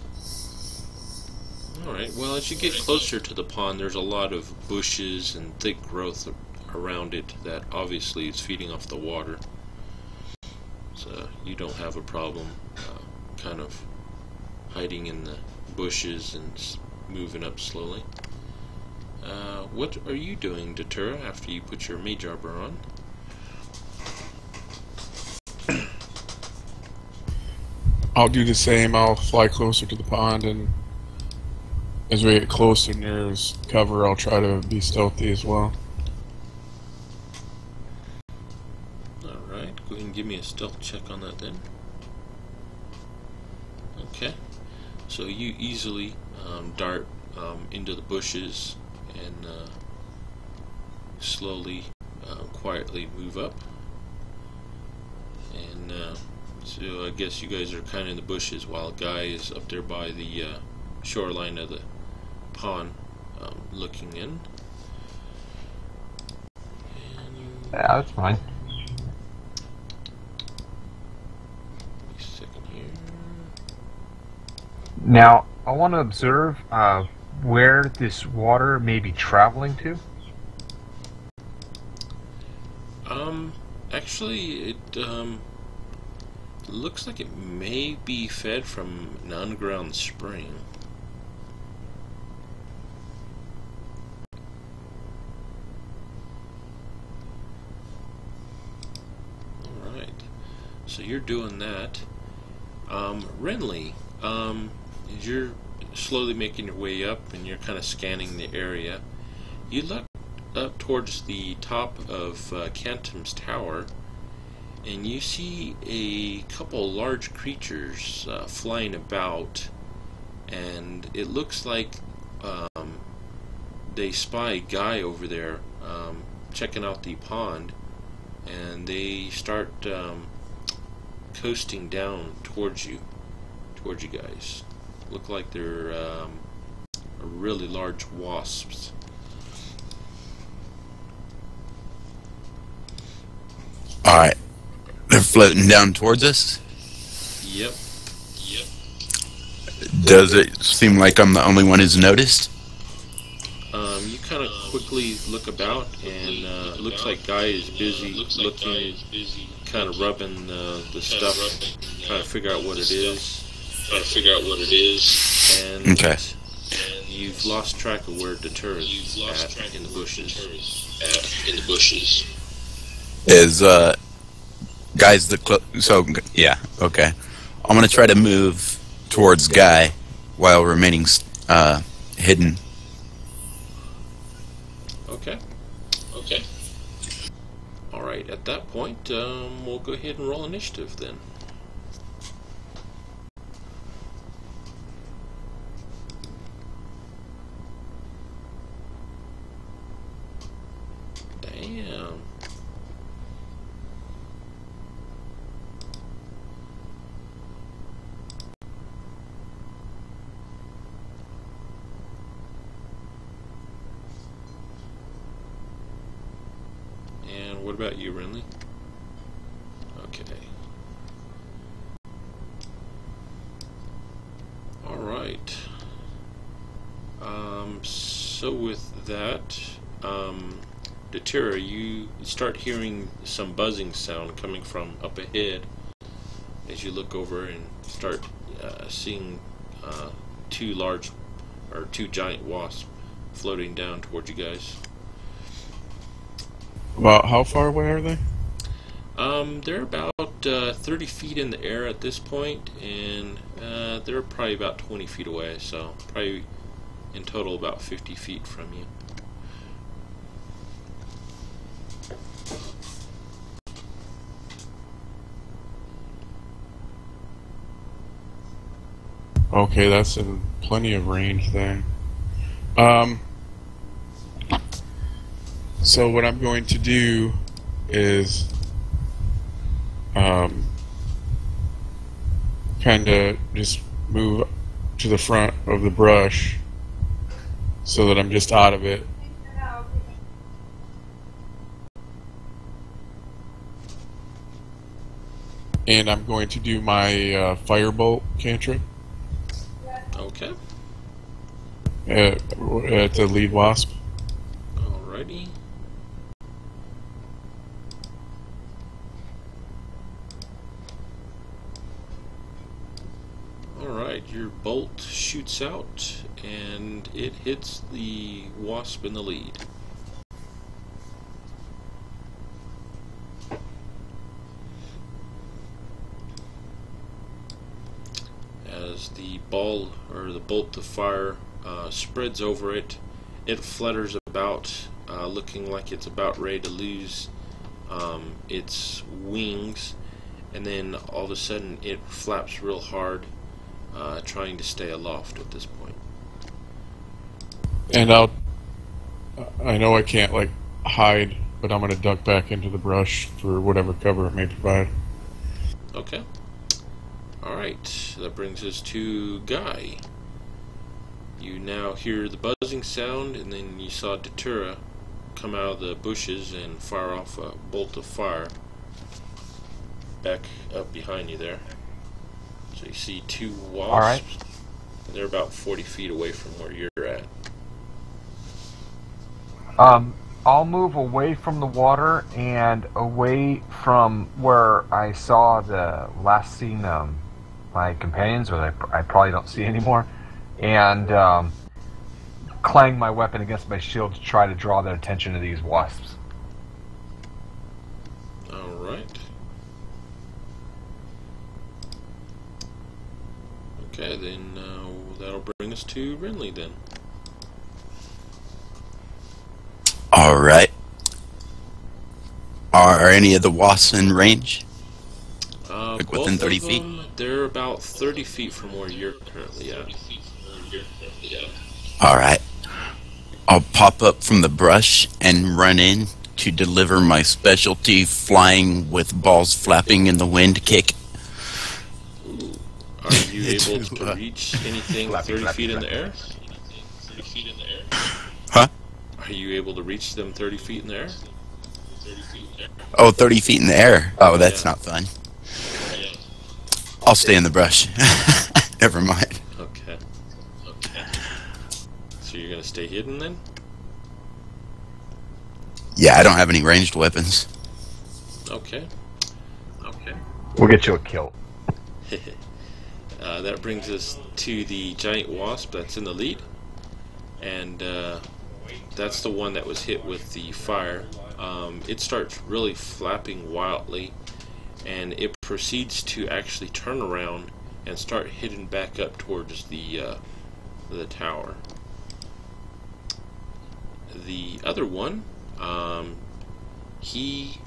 Alright, well, as you get closer to the pond, there's a lot of bushes and thick growth around it that obviously is feeding off the water. So you don't have a problem kind of hiding in the bushes and moving up slowly. What are you doing, Datura, after you put your mage armor on? I'll do the same. I'll fly closer to the pond, and as we get closer near his cover, I'll try to be stealthy as well. Alright, go ahead and give me a stealth check on that then. Okay, so you easily dart into the bushes and slowly, quietly move up. And so I guess you guys are kind of in the bushes while a guy is up there by the shoreline of the pond looking in. Yeah, that's fine. A second here. Now, I want to observe where this water may be traveling to. Actually, it looks like it may be fed from an underground spring. So you're doing that. Renly, as you're slowly making your way up and you're kind of scanning the area, you look up towards the top of Cantum's tower, and you see a couple large creatures flying about, and it looks like they spy a guy over there checking out the pond, and they start coasting down towards you guys. Look like they're really large wasps. Alright. They're floating down towards us? Yep. Does it seem like I'm the only one who's noticed? You kind of quickly look about, and it looks like Guy is busy looking, kind of rubbing the stuff, trying to figure out what it is. And Okay. you've lost track of where Deter is at in the bushes. Is, Guy's so, yeah, okay. I'm gonna try to move towards Guy while remaining, hidden. Okay. Alright, at that point, we'll go ahead and roll initiative then. Damn. And what about you, Renly? Okay. Alright. So with that, Datira, you start hearing some buzzing sound coming from up ahead as you look over and start seeing two giant wasps floating down towards you guys. About how far away are they? They're about 30 feet in the air at this point, and they're probably about 20 feet away, so probably in total about 50 feet from you. Okay, that's in plenty of range then. So what I'm going to do is kind of just move to the front of the brush so that I'm just out of it. And I'm going to do my firebolt cantrip Okay. at the lead wasp. Alrighty. Alright, your bolt shoots out and it hits the wasp in the lead. As the ball or the bolt of fire spreads over it, it flutters about, looking like it's about ready to lose its wings, and then all of a sudden it flaps real hard, trying to stay aloft at this point. And I know I can't like hide, but I'm gonna duck back into the brush for whatever cover it may provide. Okay. Alright, that brings us to Guy. You now hear the buzzing sound, and then you saw Datura come out of the bushes and fire off a bolt of fire back up behind you there. So you see two wasps. Alright. And they're about 40 feet away from where you're at. I'll move away from the water and away from where I saw the last seen my companions, or I probably don't see anymore, and clang my weapon against my shield to try to draw their attention to these wasps. Alright. Okay, then that'll bring us to Renly then. Alright. Are any of the wasps in range? Like within Both 30 of feet? them, they're about 30 feet from where you're currently at. Alright. I'll pop up from the brush and run in to deliver my specialty flying with balls flapping in the wind kick. Are you able to reach anything 30 feet in the air? Huh? Are you able to reach them 30 feet in the air? Oh, 30 feet in the air. Oh, that's Yeah. not fun. I'll stay in the brush. Never mind. Okay. So you're gonna stay hidden then? Yeah, I don't have any ranged weapons. Okay. We'll get you a kill. That brings us to the giant wasp that's in the lead. And that's the one that was hit with the fire. It starts really flapping wildly, and it proceeds to actually turn around and start heading back up towards the tower. The other one, he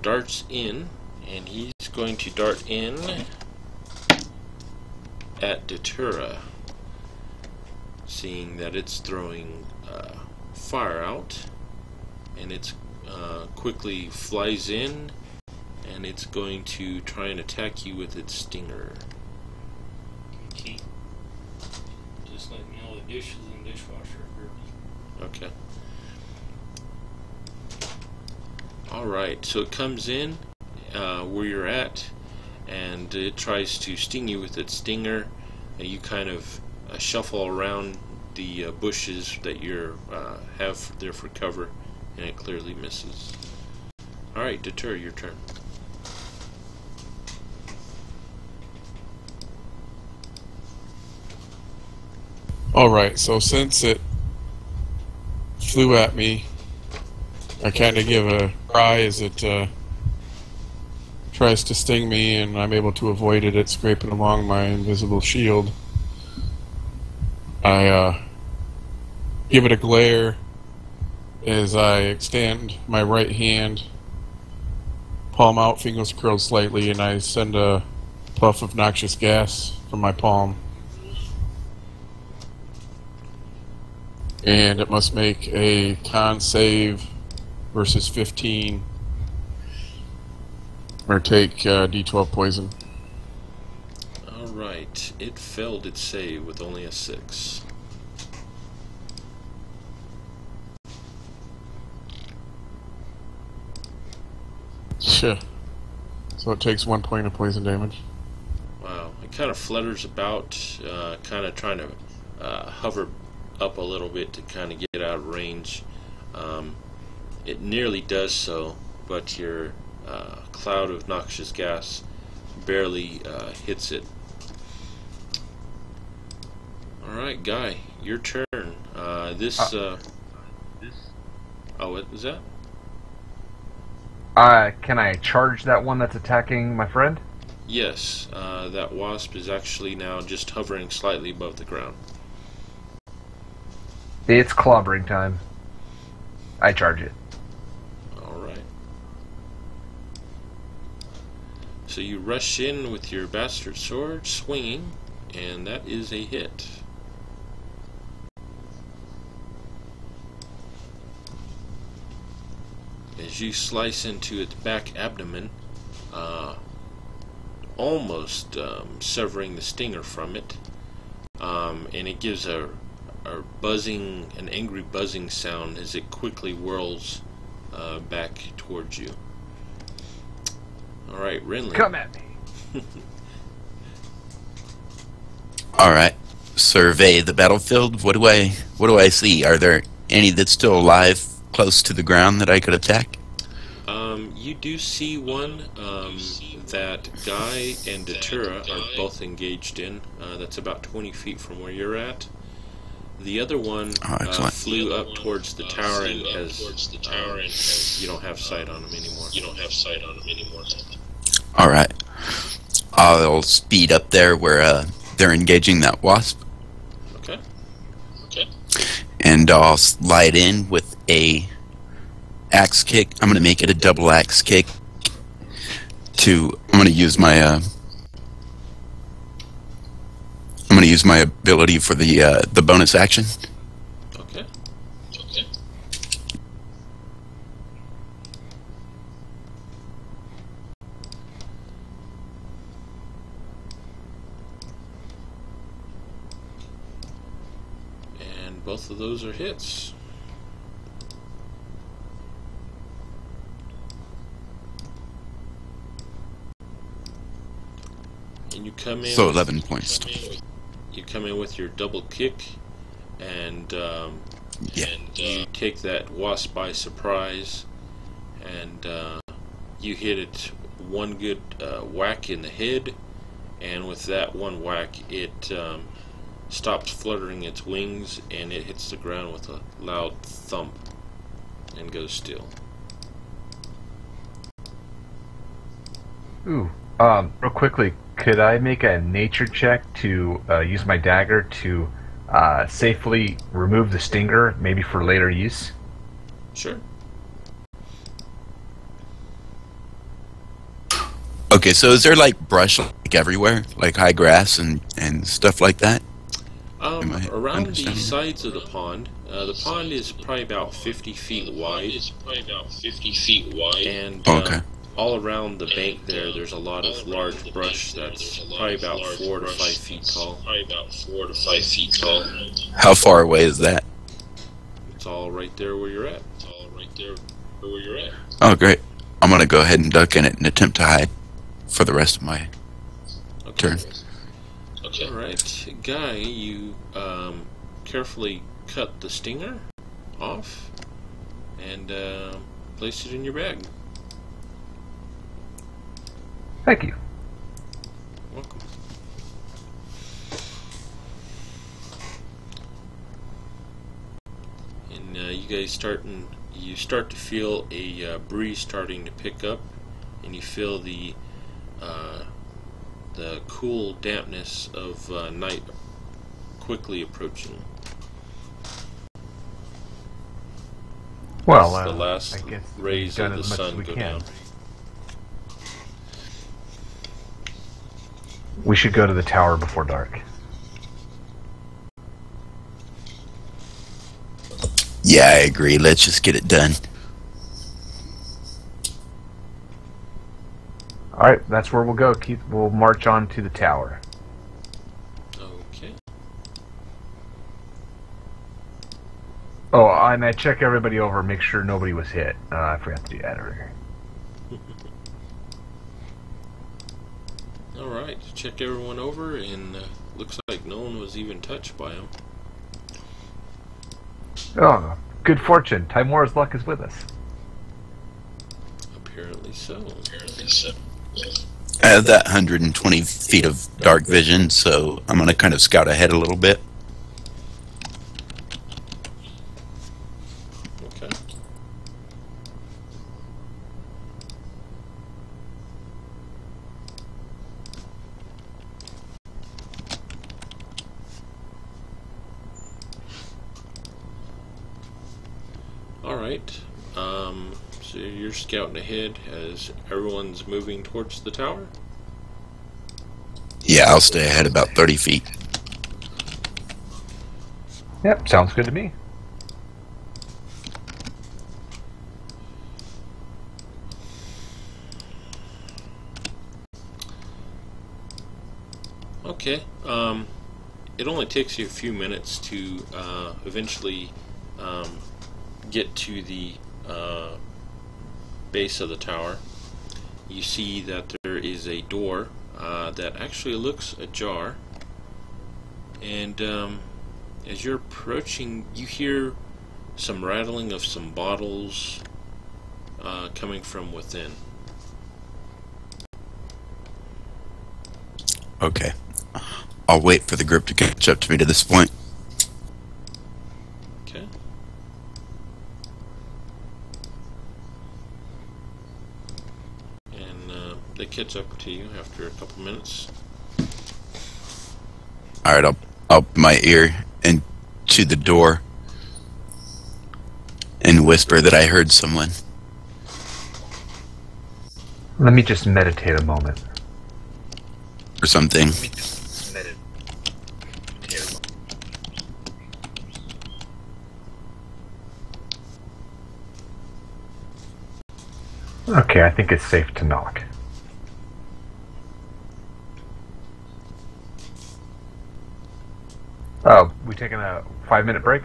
darts in, and he's going to dart in at Datura, seeing that it's throwing fire out, and it's quickly flies in, and it's going to try and attack you with its stinger. Okay. Just let me know the dishes and dishwasher are dirty. Okay. Alright, so it comes in where you're at, and it tries to sting you with its stinger. You kind of shuffle around the bushes that you have there for cover, and it clearly misses. Alright, Deter, your turn. Alright, so since it flew at me, I kind of give a cry as it tries to sting me, and I'm able to avoid it. It's scraping along my invisible shield. I give it a glare as I extend my right hand, palm out, fingers curled slightly, and I send a puff of noxious gas from my palm. And it must make a con save versus 15, or take D12 poison. Alright, it failed its save with only a 6. So it takes 1 point of poison damage. Wow, it kind of flutters about, kind of trying to hover up a little bit to kind of get out of range. It nearly does so, but your cloud of noxious gas barely hits it. Alright, Guy, your turn. Oh, what was that? Can I charge that one that's attacking my friend? Yes, that wasp is actually now just hovering slightly above the ground. It's clobbering time. I charge it. Alright. So you rush in with your bastard sword, swinging, and that is a hit. As you slice into its back abdomen, almost severing the stinger from it, and it gives a buzzing, an angry buzzing sound as it quickly whirls back towards you. Alright, Renly. Come at me. Alright. Survey the battlefield. What do I see? Are there any that's still alive close to the ground that I could attack? You do see one that Guy and Datura are both engaged in. That's about 20 feet from where you're at. The other one flew up towards the tower and you don't have sight on him anymore. Alright. I'll speed up there where they're engaging that wasp. Okay. Okay. And I'll slide in with a axe kick. I'm gonna make it a double axe kick. I'm gonna use my ability for the bonus action. Okay. Okay. And both of those are hits. And you come in. So 11 points. You come in with your double kick, and Yeah. you take that wasp by surprise, and you hit it one good whack in the head, and with that one whack, it stops fluttering its wings, and it hits the ground with a loud thump and goes still. Ooh. Real quickly, could I make a nature check to use my dagger to safely remove the stinger, maybe for later use? Sure. Okay, so is there like brush like everywhere, like high grass and stuff like that? Am I Around the understanding? sides of the pond is probably about 50 feet wide, It's probably about 50 feet wide. and Okay. all around the bank there's a lot of large brush that's probably about 4 to 5 feet tall. Probably about 4 to 5 feet tall. How far away is that? It's all right there where you're at. It's all right there where you're at. Oh, great. I'm gonna go ahead and duck in it and attempt to hide for the rest of my Okay. turn. Okay. Alright, Guy, you carefully cut the stinger off and place it in your bag. Thank you. Welcome. And you guys start to feel a breeze starting to pick up, and you feel the cool dampness of night quickly approaching. Well, As the last I guess rays we've of done the as much as sun we go can. down. We should go to the tower before dark. Yeah, I agree. Let's just get it done. Alright, that's where we'll go, Keith. We'll march on to the tower. Okay. Oh, and I check everybody over, make sure nobody was hit. I forgot to do that earlier. Alright, check everyone over, and looks like no one was even touched by him. Oh, good fortune. Timora's luck is with us. Apparently so. Apparently so. I have that 120 feet of dark vision, so I'm gonna kind of scout ahead a little bit. Okay. Alright, so you're scouting ahead as everyone's moving towards the tower? Yeah, I'll stay ahead about 30 feet. Yep, sounds good to me. Okay, it only takes you a few minutes to eventually get to the base of the tower. You see that there is a door that actually looks ajar, and as you're approaching, you hear some rattling of some bottles coming from within. Okay. I'll wait for the group to catch up to me to this point. Okay. And they catch up to you after a couple minutes. All right, I'll put my ear into the door and whisper that I heard someone. Let me just meditate a moment. Or something. Okay, I think it's safe to knock. Oh, we taking a 5-minute break?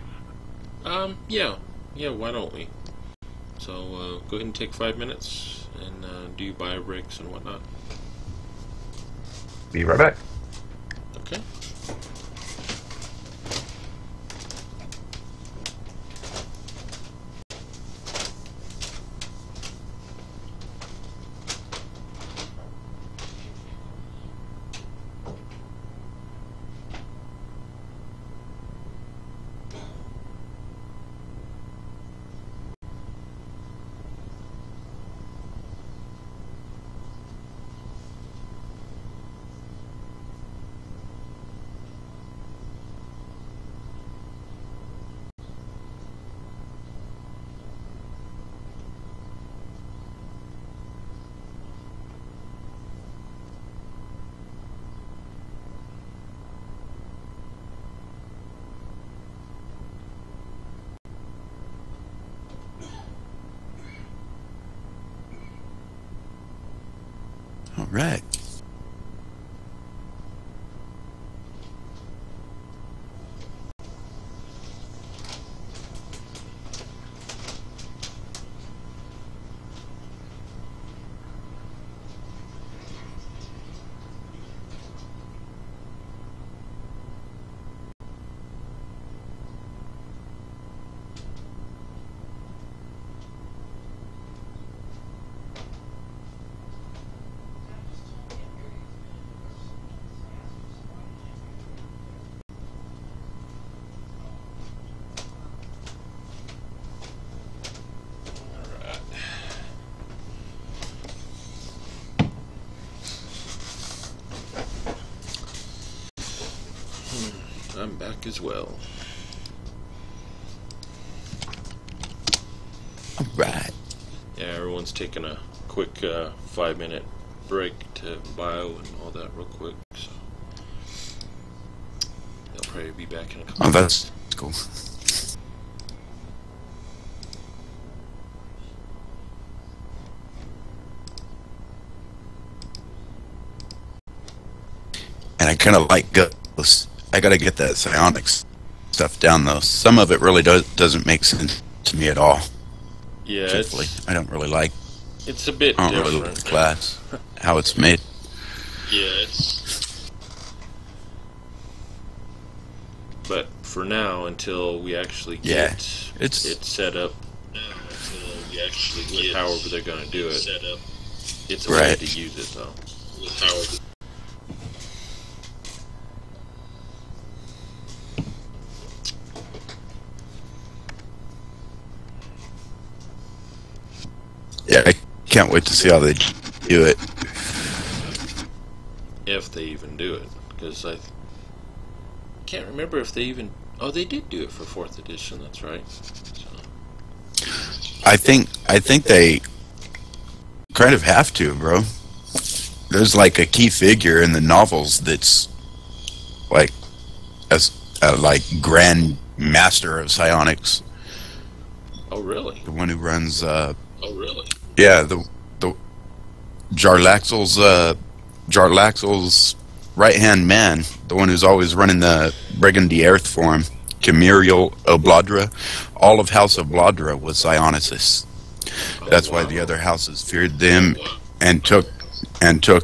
Yeah, why don't we? So, go ahead and take 5 minutes and do your bio breaks and whatnot. Be right back. Okay. All right. I'm back as well. All right. Yeah, everyone's taking a quick 5-minute break to bio and all that real quick. So they'll probably be back in a couple. Oh, that's cool. And I kind of like Ghost. I gotta get that psionics stuff down though. Some of it really doesn't make sense to me at all. Yeah, Truthfully, I don't really like. it's a bit I don't different. really like the class, how it's made. Yeah, it's But for now, until we actually Yeah, get it's- it set up now until we actually with get however they're going to do it, set up it's a way Right. to use it though. with Howard. Yeah, I can't wait to see how they do it. If they even do it, because I can't remember if they even. Oh, they did do it for 4th edition. That's right. So, I think they kind of have to, bro. There's like a key figure in the novels that's like like grand master of psionics. oh, really? The one who runs Oh, really? yeah, the Jarlaxle's right hand man, the one who's always running the Brigand Earth for him, Camuriel Obladra. All of House of Bladra was psionicists. That's why the other houses feared them and took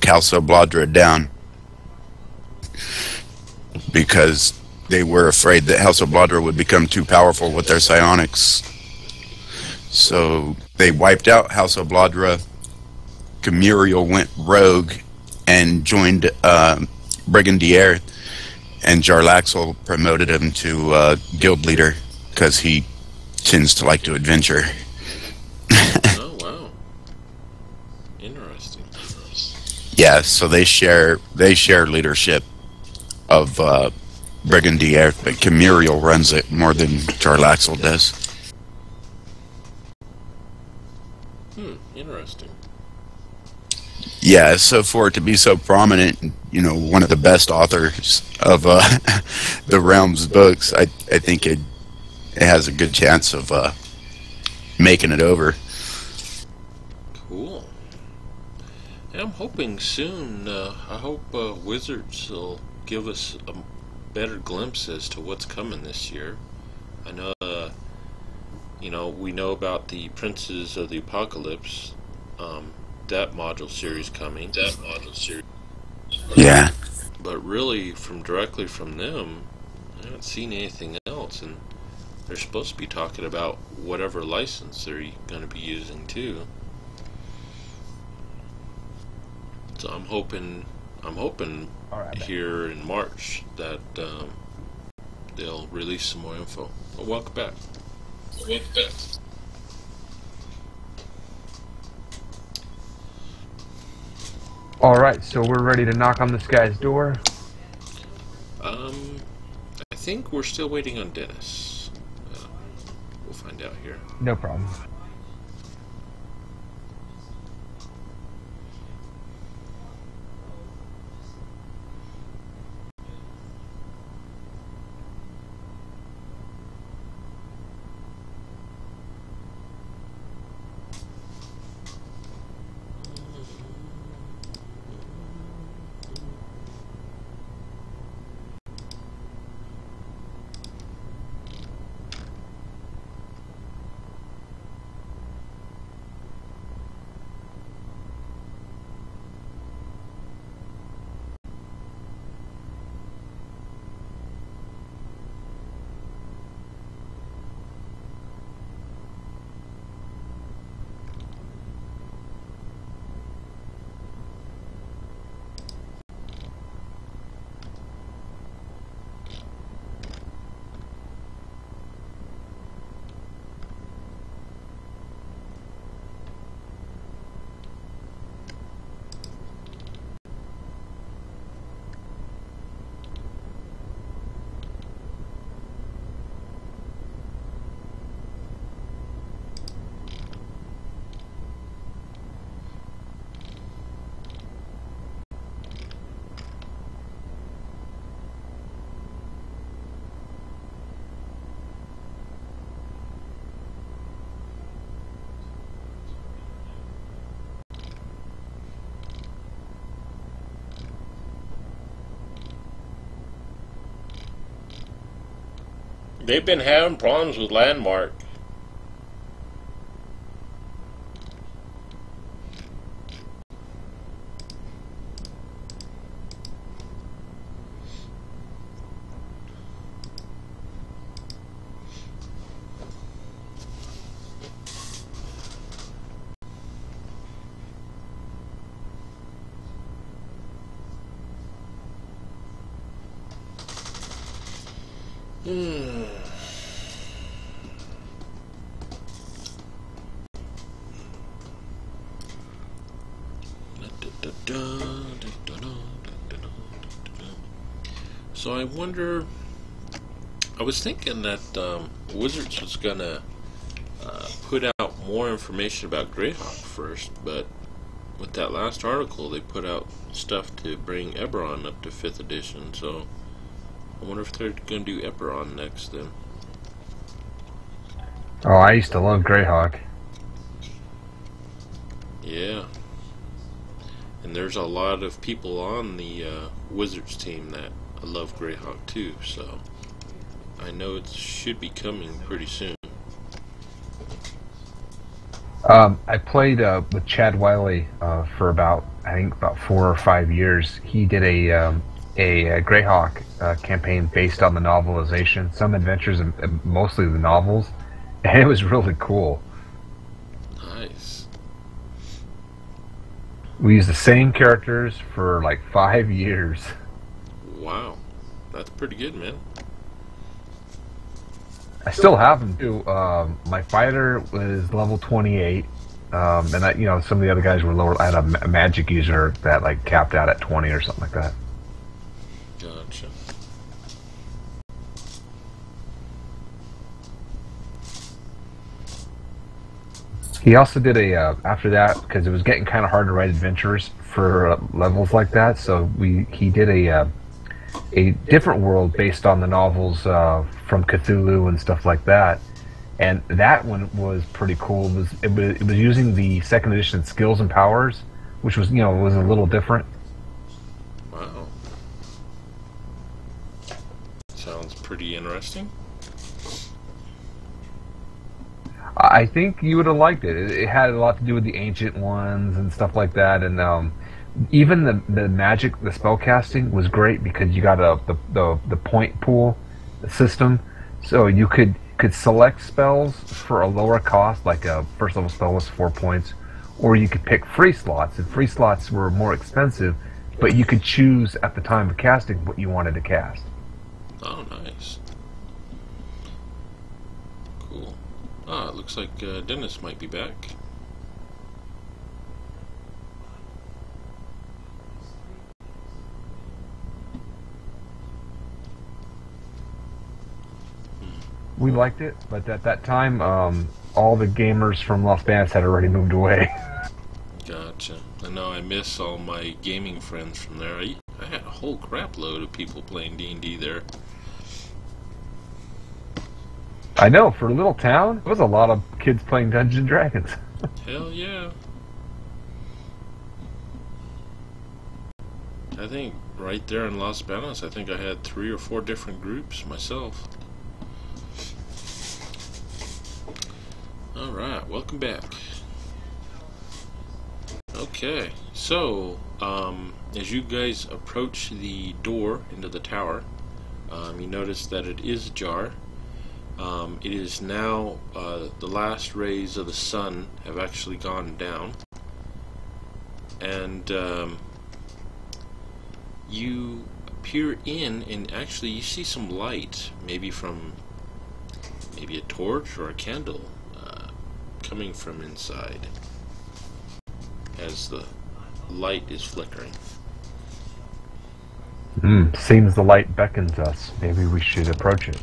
House of Bladra down, because they were afraid that House of Bladra would become too powerful with their psionics. So they wiped out House of Bladra. Camuriel went rogue and joined Brigandier, and Jarlaxle promoted him to guild leader because he tends to like to adventure. Oh, wow. Interesting. Yeah, so they share leadership of Brigandier, but Camuriel runs it more than Jarlaxle does. Interesting. Yeah, so for it to be so prominent, you know, one of the best authors of the Realms books, I think it has a good chance of making it over. Cool. And I'm hoping soon, I hope Wizards will give us a better glimpse as to what's coming this year. I know, you know, we know about the Princes of the Apocalypse, that module series coming. Yeah. But really, directly from them, I haven't seen anything else, and they're supposed to be talking about whatever license they're going to be using too. So I'm hoping here in March that they'll release some more info. But welcome back. Alright, so we're ready to knock on this guy's door. I think we're still waiting on Dennis. We'll find out here. No problem. They've been having problems with Landmark. So I wonder, I was thinking that Wizards was gonna put out more information about Greyhawk first, but with that last article they put out stuff to bring Eberron up to 5th edition, so I wonder if they're gonna do Eberron next then. Oh, I used to love Greyhawk. Yeah. And there's a lot of people on the Wizards team that love Greyhawk too, so I know it should be coming pretty soon. I played with Chad Wiley for about 4 or 5 years. He did a Greyhawk campaign based on the novelization, some adventures and mostly the novels, and it was really cool. Nice. We used the same characters for like 5 years. Wow, that's pretty good, man. I still have them too. My fighter was level 28, and I, some of the other guys were lower. I had a magic user that like capped out at 20 or something like that. Gotcha. He also did a after that because it was getting kind of hard to write adventures for levels like that. So he did a different world based on the novels from Cthulhu and stuff like that. And that one was pretty cool. It was using the second edition skills and powers, which was was a little different. Wow. Sounds pretty interesting. I think you would have liked it. It had a lot to do with the ancient ones and stuff like that, and even the magic, the spell casting was great because you got the point pool system, so you could select spells for a lower cost, like a first level spell was 4 points, or you could pick free slots, and free slots were more expensive, but you could choose at the time of casting what you wanted to cast. Oh, nice. Cool. Ah, it looks like Dennis might be back. We liked it, but at that time, all the gamers from Las Vegas had already moved away. Gotcha. I know I miss all my gaming friends from there. I had a whole crap load of people playing D&D there. I know, for a little town, there was a lot of kids playing Dungeons & Dragons. Hell yeah. I think right there in Las Vegas, I think I had 3 or 4 different groups myself. Alright, welcome back. Okay, so, as you guys approach the door into the tower, you notice that it is ajar. It is now, the last rays of the sun have actually gone down, and you peer in, and actually you see some light, maybe a torch or a candle, coming from inside as the light is flickering. Seems the light beckons us. Maybe we should approach it.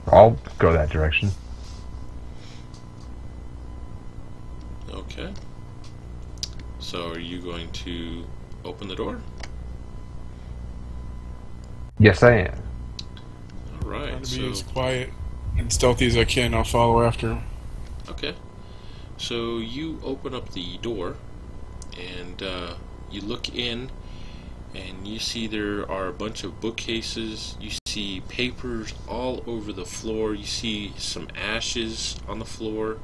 I'll go that direction. Okay. So are you going to open the door? Yes, I am. Alright, Trying to so... be as quiet and stealthy as I can. I'll follow after. Okay. So you open up the door, and you look in, and you see there are a bunch of bookcases. You see papers all over the floor. You see some ashes on the floor.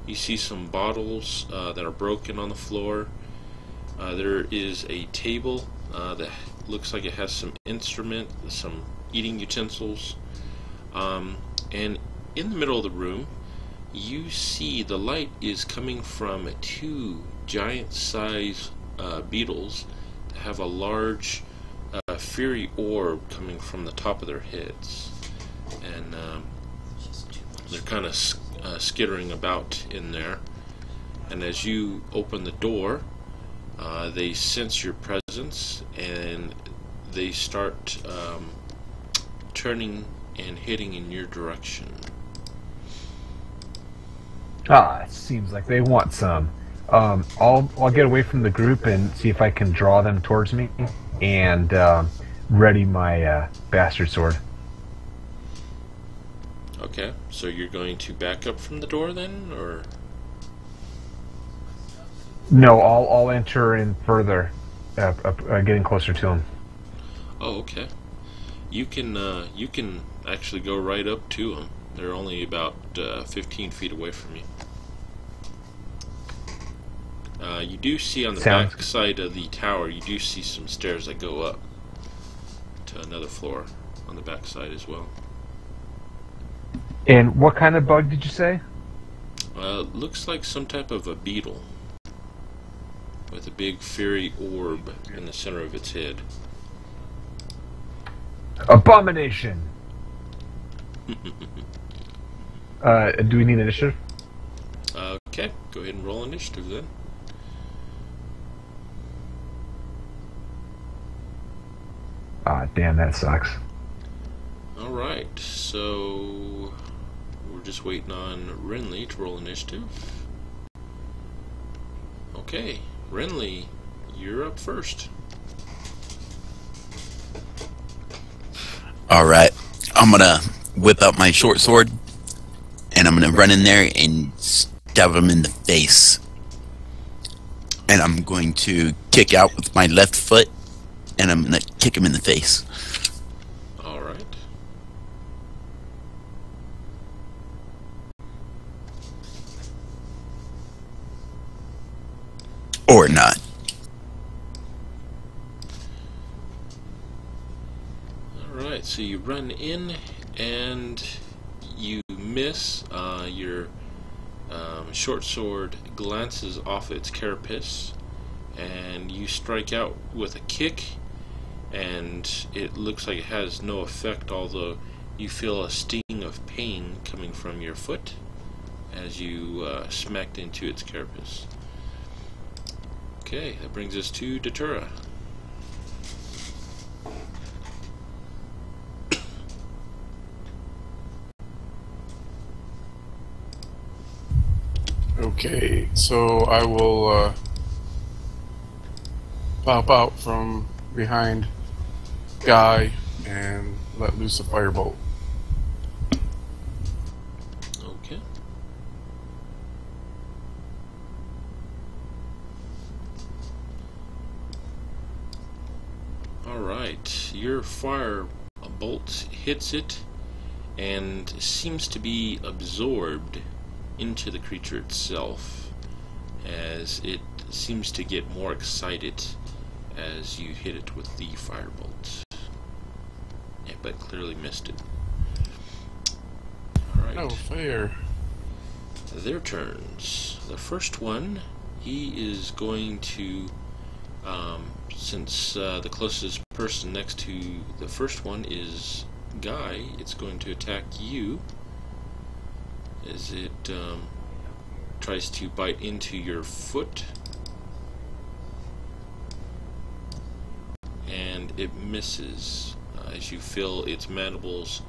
You see some bottles that are broken on the floor. There is a table that looks like it has some instrument, some eating utensils. And in the middle of the room, you see the light is coming from 2 giant-sized beetles that have a large fiery orb coming from the top of their heads, and they're kind of skittering about in there. And as you open the door, they sense your presence, and they start turning and heading in your direction. It seems like they want some. I'll get away from the group and see if I can draw them towards me, and ready my bastard sword. Okay, so you're going to back up from the door then, or? No, I'll enter in further, getting closer to them. Oh, okay. You can actually go right up to them. They're only about 15 feet away from you. You do see on the back side of the tower, you do see some stairs that go up to another floor on the back side as well. And what kind of bug did you say? Looks like some type of a beetle with a big fiery orb in the center of its head. Abomination! Do we need initiative? Okay, go ahead and roll initiative then. Ah, damn, that sucks. Alright, so we're just waiting on Renly to roll initiative. Okay, Renly, you're up first. Alright, I'm gonna whip out my short sword, and I'm gonna run in there and stab him in the face. And I'm going to kick out with my left foot, and I'm gonna kick him in the face. Alright. Or not. Alright, so you run in and you miss. Your short sword glances off its carapace, and you strike out with a kick, and it looks like it has no effect, although you feel a sting of pain coming from your foot as you smacked into its carapace. Okay, that brings us to Datura. Okay, so I will pop out from behind Guy and let loose a firebolt. Okay. Alright, your fire bolt hits it and seems to be absorbed into the creature itself, as it seems to get more excited as you hit it with the firebolt. Yeah, but clearly missed it. Alright. No fair. Their turns. The first one, he is going to, since the closest person next to the first one is Guy, it's going to attack you as it tries to bite into your foot, and it misses as you feel its mandibles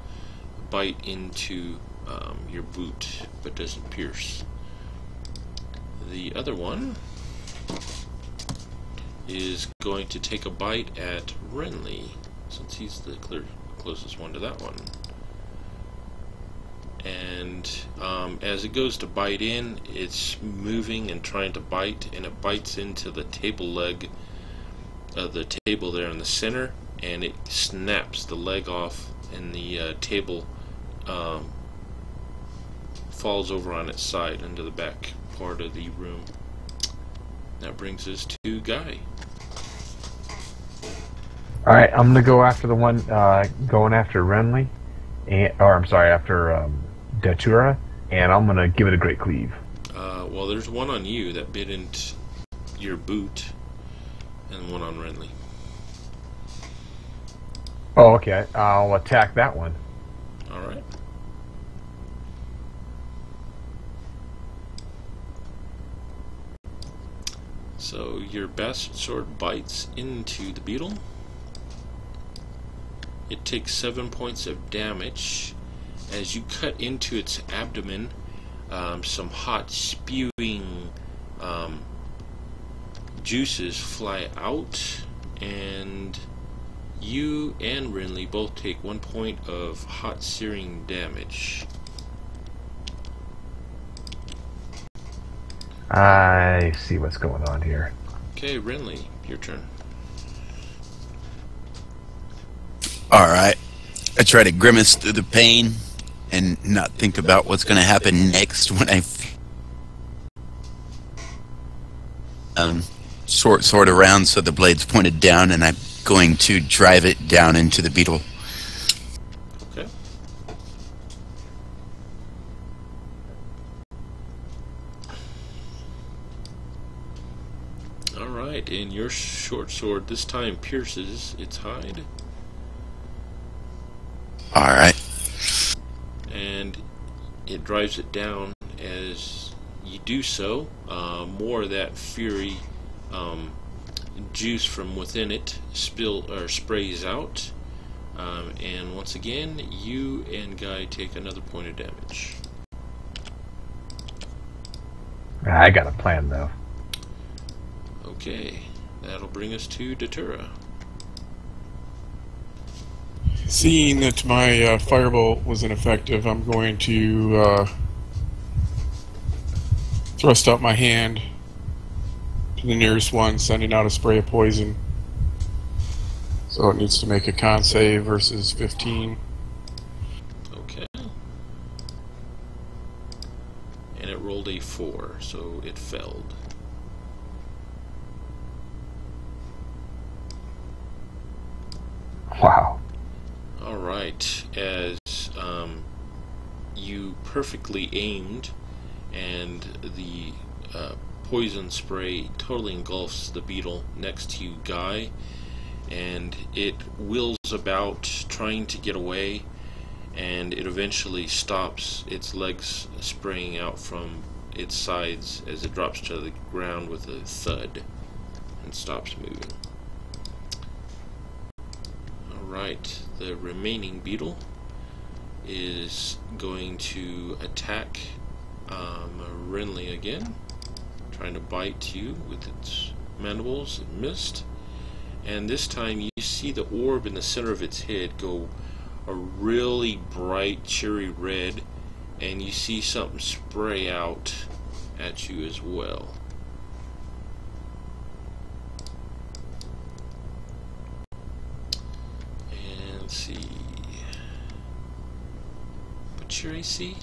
bite into your boot, but doesn't pierce. The other one is going to take a bite at Renly, since he's the closest one to that one. And as it goes to bite in, it's moving and trying to bite, and it bites into the table leg of the table there in the center, and it snaps the leg off, and the table falls over on its side into the back part of the room. That brings us to Guy. Alright, I'm gonna go after the one going after Renly, or I'm sorry, after Datura, and I'm gonna give it a great cleave. Well, there's one on you that bit into your boot, and one on Renly. Oh, okay. I'll attack that one. Alright. So your bastard sword bites into the beetle. It takes 7 points of damage. As you cut into its abdomen, some hot spewing juices fly out, and you and Renly both take 1 point of hot searing damage. I see what's going on here. Okay, Renly, your turn. Alright. I try to grimace through the pain and not think about what's going to happen next when I short sword around so the blade's pointed down, and I'm going to drive it down into the beetle. Okay. Alright, and your short sword this time pierces its hide. Alright. And it drives it down. As you do so, more of that fury juice from within it sprays out, And once again, you and Guy take another point of damage. I got a plan, though. Okay, that'll bring us to Datura. Seeing that my firebolt was ineffective, I'm going to thrust out my hand to the nearest one, sending out a spray of poison. So it needs to make a con save versus 15. Okay. And it rolled a 4, so it failed. Wow. Alright, as you perfectly aimed and the poison spray totally engulfs the beetle next to you, Guy, and it wheels about trying to get away, and it eventually stops, its legs spraying out from its sides as it drops to the ground with a thud and stops moving. Alright, the remaining beetle is going to attack Renly again, trying to bite you with its mandibles. It missed. And this time you see the orb in the center of its head go a really bright cherry red, and you see something spray out at you as well. And let's see. What's your AC?